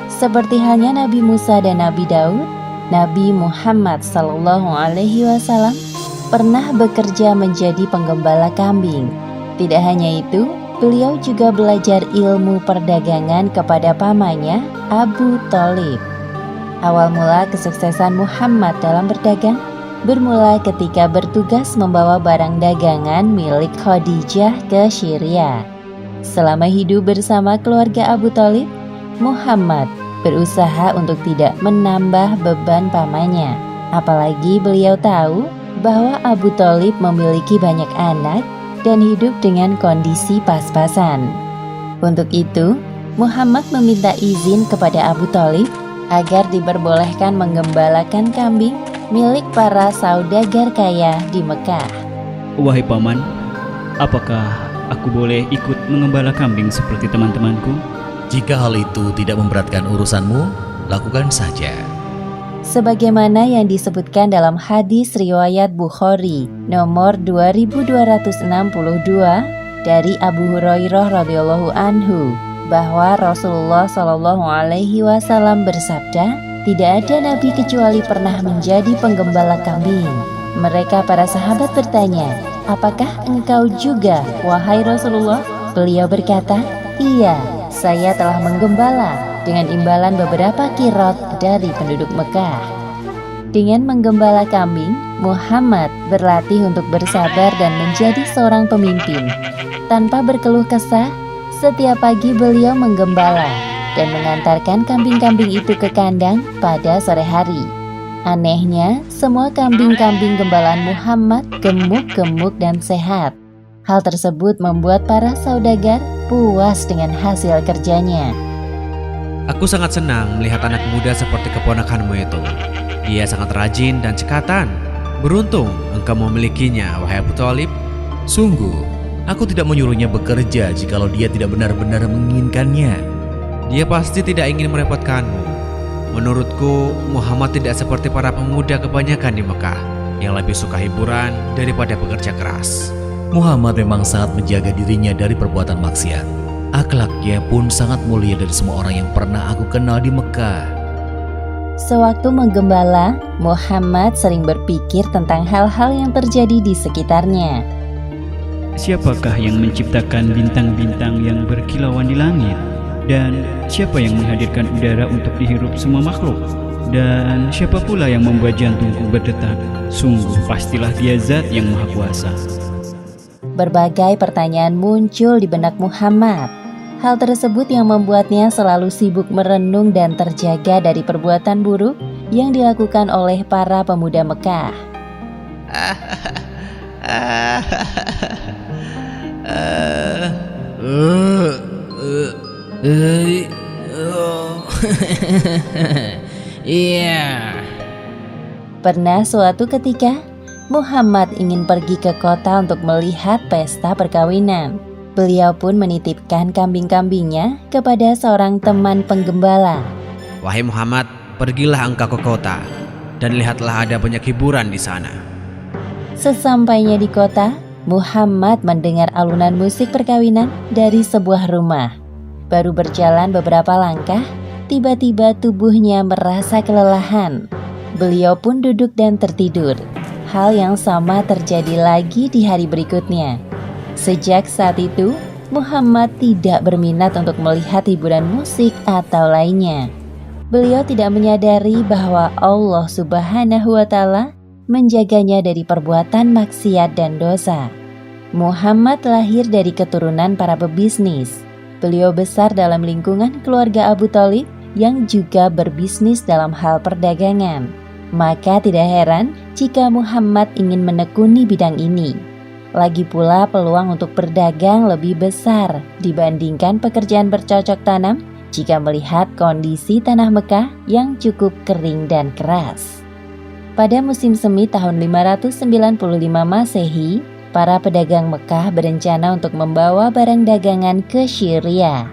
Seperti halnya Nabi Musa dan Nabi Daud, Nabi Muhammad SAW pernah bekerja menjadi penggembala kambing. Tidak hanya itu, beliau juga belajar ilmu perdagangan kepada pamannya Abu Thalib. Awal mula kesuksesan Muhammad dalam berdagang bermula ketika bertugas membawa barang dagangan milik Khadijah ke Syria. Selama hidup bersama keluarga Abu Thalib, Muhammad berusaha untuk tidak menambah beban pamannya. Apalagi beliau tahu bahwa Abu Thalib memiliki banyak anak dan hidup dengan kondisi pas-pasan. Untuk itu, Muhammad meminta izin kepada Abu Thalib agar diperbolehkan menggembalakan kambing milik para saudagar kaya di Mekah. Wahai paman, apakah aku boleh ikut mengembala kambing seperti teman-temanku? Jika hal itu tidak memberatkan urusanmu, lakukan saja. Sebagaimana yang disebutkan dalam hadis riwayat Bukhari nomor 2262 dari Abu Hurairah radhiyallahu anhu, bahwa Rasulullah SAW bersabda, "Tidak ada nabi kecuali pernah menjadi penggembala kambing. Mereka para sahabat bertanya, "Apakah engkau juga, wahai Rasulullah?" Beliau berkata, "Iya, saya telah menggembala dengan imbalan beberapa kirot dari penduduk Mekah." Dengan menggembala kambing, Muhammad berlatih untuk bersabar dan menjadi seorang pemimpin. Tanpa berkeluh kesah, setiap pagi beliau menggembala dan mengantarkan kambing-kambing itu ke kandang pada sore hari. Anehnya, semua kambing-kambing gembalaan Muhammad gemuk-gemuk dan sehat. Hal tersebut membuat para saudagar puas dengan hasil kerjanya. Aku sangat senang melihat anak muda seperti keponakanmu itu. Dia sangat rajin dan cekatan. Beruntung engkau memilikinya, wahai Abu Thalib. Sungguh, aku tidak menyuruhnya bekerja jikalau dia tidak benar-benar menginginkannya. Dia pasti tidak ingin merepotkanmu. Menurutku, Muhammad tidak seperti para pemuda kebanyakan di Mekah yang lebih suka hiburan daripada bekerja keras. Muhammad memang sangat menjaga dirinya dari perbuatan maksiat. Akhlaknya pun sangat mulia dari semua orang yang pernah aku kenal di Mekah. Sewaktu menggembala, Muhammad sering berpikir tentang hal-hal yang terjadi di sekitarnya. Siapakah yang menciptakan bintang-bintang yang berkilauan di langit? Dan siapa yang menghadirkan udara untuk dihirup semua makhluk? Dan siapa pula yang membuat jantungku berdetak? Sungguh pastilah dia zat yang maha kuasa. Berbagai pertanyaan muncul di benak Muhammad. Hal tersebut yang membuatnya selalu sibuk merenung dan terjaga dari perbuatan buruk yang dilakukan oleh para pemuda Mekah. Iya. Pernah suatu ketika, Muhammad ingin pergi ke kota untuk melihat pesta perkawinan. Beliau pun menitipkan kambing-kambingnya kepada seorang teman penggembala. Wahai Muhammad, pergilah engkau ke kota dan lihatlah ada banyak hiburan di sana. Sesampainya di kota, Muhammad mendengar alunan musik perkawinan dari sebuah rumah. Baru berjalan beberapa langkah, tiba-tiba tubuhnya merasa kelelahan. Beliau pun duduk dan tertidur. Hal yang sama terjadi lagi di hari berikutnya. Sejak saat itu, Muhammad tidak berminat untuk melihat hiburan musik atau lainnya. Beliau tidak menyadari bahwa Allah Subhanahu wa Ta'ala menjaganya dari perbuatan maksiat dan dosa. Muhammad lahir dari keturunan para pebisnis. Beliau besar dalam lingkungan keluarga Abu Thalib yang juga berbisnis dalam hal perdagangan. Maka tidak heran jika Muhammad ingin menekuni bidang ini. Lagi pula peluang untuk berdagang lebih besar dibandingkan pekerjaan bercocok tanam jika melihat kondisi tanah Mekah yang cukup kering dan keras. Pada musim semi tahun 595 Masehi, para pedagang Mekah berencana untuk membawa barang dagangan ke Syria.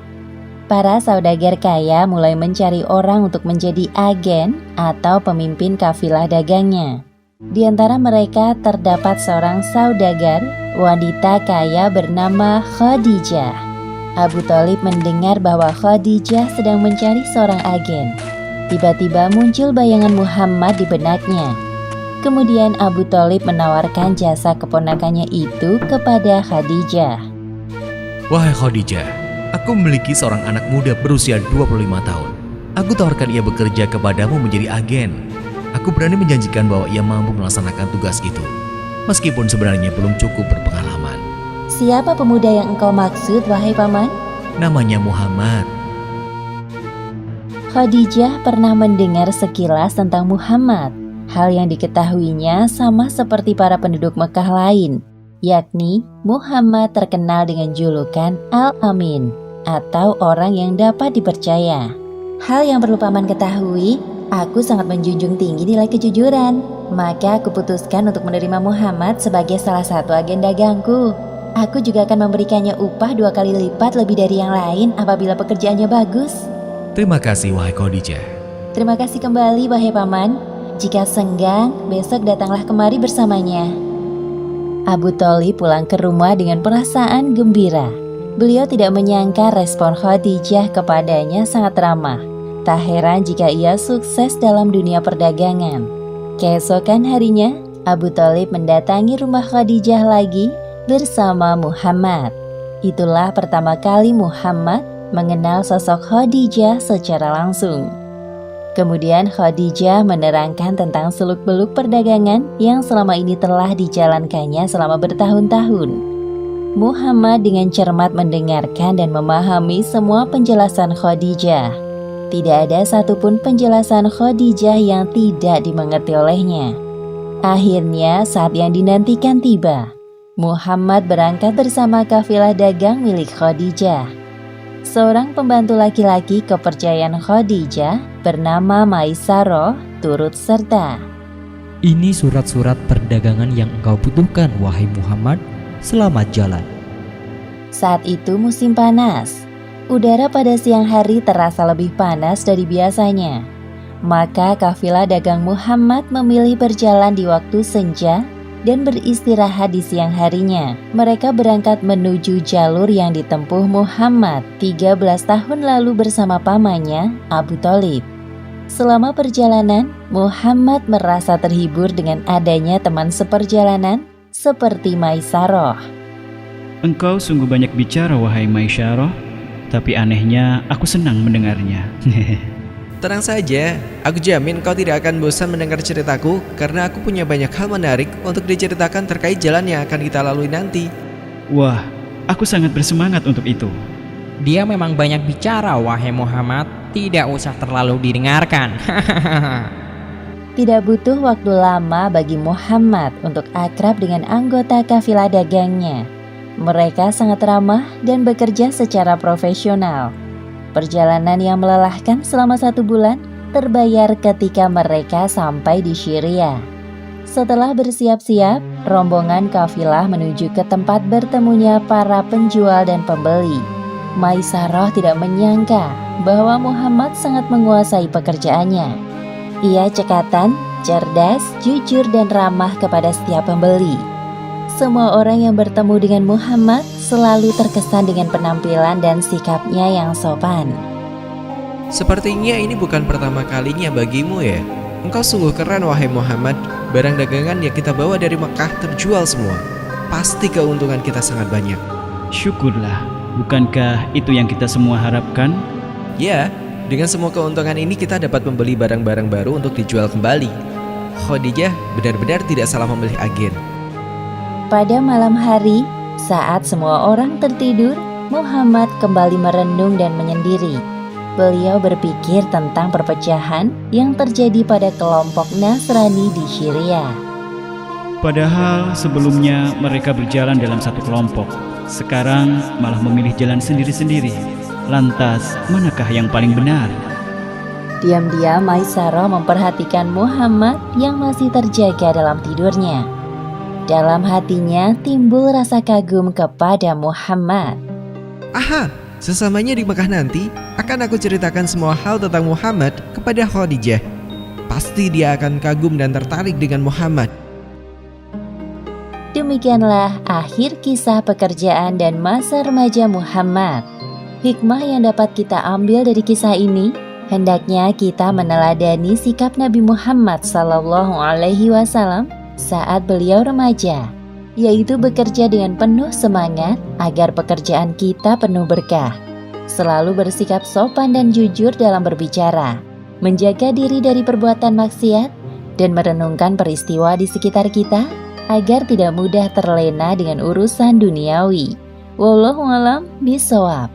Para saudagar kaya mulai mencari orang untuk menjadi agen atau pemimpin kafilah dagangnya. Di antara mereka terdapat seorang saudagar, wanita kaya bernama Khadijah. Abu Thalib mendengar bahwa Khadijah sedang mencari seorang agen. Tiba-tiba muncul bayangan Muhammad di benaknya. Kemudian Abu Thalib menawarkan jasa keponakannya itu kepada Khadijah. Wahai Khadijah, aku memiliki seorang anak muda berusia 25 tahun. Aku tawarkan ia bekerja kepadamu menjadi agen. Aku berani menjanjikan bahwa ia mampu melaksanakan tugas itu, meskipun sebenarnya belum cukup berpengalaman. Siapa pemuda yang engkau maksud, wahai paman? Namanya Muhammad. Khadijah pernah mendengar sekilas tentang Muhammad. Hal yang diketahuinya sama seperti para penduduk Mekah lain, yakni Muhammad terkenal dengan julukan Al-Amin atau orang yang dapat dipercaya. Hal yang perlu paman ketahui, aku sangat menjunjung tinggi nilai kejujuran. Maka aku putuskan untuk menerima Muhammad sebagai salah satu agen dagangku. Aku juga akan memberikannya upah 2 kali lipat lebih dari yang lain apabila pekerjaannya bagus. Terima kasih wahai Khadijah. Terima kasih kembali wahai paman. Jika senggang, besok datanglah kemari bersamanya. Abu Thalib pulang ke rumah dengan perasaan gembira. Beliau tidak menyangka respon Khadijah kepadanya sangat ramah. Tak heran jika ia sukses dalam dunia perdagangan. Keesokan harinya, Abu Thalib mendatangi rumah Khadijah lagi bersama Muhammad. Itulah pertama kali Muhammad mengenal sosok Khadijah secara langsung. Kemudian Khadijah menerangkan tentang seluk-beluk perdagangan yang selama ini telah dijalankannya selama bertahun-tahun. Muhammad dengan cermat mendengarkan dan memahami semua penjelasan Khadijah. Tidak ada satupun penjelasan Khadijah yang tidak dimengerti olehnya. Akhirnya saat yang dinantikan tiba. Muhammad berangkat bersama kafilah dagang milik Khadijah. Seorang pembantu laki-laki kepercayaan Khadijah bernama Maisarah turut serta. Ini surat-surat perdagangan yang engkau butuhkan, wahai Muhammad. Selamat jalan. Saat itu musim panas. Udara pada siang hari terasa lebih panas dari biasanya. Maka kafilah dagang Muhammad memilih berjalan di waktu senja dan beristirahat di siang harinya. Mereka berangkat menuju jalur yang ditempuh Muhammad 13 tahun lalu bersama pamannya Abu Thalib. Selama perjalanan, Muhammad merasa terhibur dengan adanya teman seperjalanan seperti Maisarah. Engkau sungguh banyak bicara, wahai Maisarah, tapi anehnya aku senang mendengarnya. Tenang saja, aku jamin kau tidak akan bosan mendengar ceritaku karena aku punya banyak hal menarik untuk diceritakan terkait jalan yang akan kita lalui nanti. Wah, aku sangat bersemangat untuk itu. Dia memang banyak bicara, wahai Muhammad. Tidak usah terlalu didengarkan. Tidak butuh waktu lama bagi Muhammad untuk akrab dengan anggota kafilah dagangnya. Mereka sangat ramah dan bekerja secara profesional. Perjalanan yang melelahkan selama 1 bulan terbayar ketika mereka sampai di Syria. Setelah bersiap-siap, rombongan kafilah menuju ke tempat bertemunya para penjual dan pembeli. Maisarah tidak menyangka bahwa Muhammad sangat menguasai pekerjaannya. Ia cekatan, cerdas, jujur dan ramah kepada setiap pembeli. Semua orang yang bertemu dengan Muhammad selalu terkesan dengan penampilan dan sikapnya yang sopan. Sepertinya ini bukan pertama kalinya bagimu ya. Engkau sungguh keren, wahai Muhammad. Barang dagangan yang kita bawa dari Mekah terjual semua. Pasti keuntungan kita sangat banyak. Syukurlah, bukankah itu yang kita semua harapkan? Ya, dengan semua keuntungan ini kita dapat membeli barang-barang baru untuk dijual kembali. Khadijah benar-benar tidak salah memilih agen. Pada malam hari, saat semua orang tertidur, Muhammad kembali merenung dan menyendiri. Beliau berpikir tentang perpecahan yang terjadi pada kelompok Nasrani di Syria. Padahal sebelumnya mereka berjalan dalam satu kelompok. Sekarang malah memilih jalan sendiri-sendiri. Lantas, manakah yang paling benar? Diam-diam Maisarah memperhatikan Muhammad yang masih terjaga dalam tidurnya. Dalam hatinya timbul rasa kagum kepada Muhammad. Aha, sesamanya di Mekah nanti akan aku ceritakan semua hal tentang Muhammad kepada Khadijah. Pasti dia akan kagum dan tertarik dengan Muhammad. Demikianlah akhir kisah pekerjaan dan masa remaja Muhammad. Hikmah yang dapat kita ambil dari kisah ini, hendaknya kita meneladani sikap Nabi Muhammad SAW saat beliau remaja, yaitu bekerja dengan penuh semangat agar pekerjaan kita penuh berkah, selalu bersikap sopan dan jujur dalam berbicara, menjaga diri dari perbuatan maksiat, dan merenungkan peristiwa di sekitar kita agar tidak mudah terlena dengan urusan duniawi. Wallahu a'lam bishawab.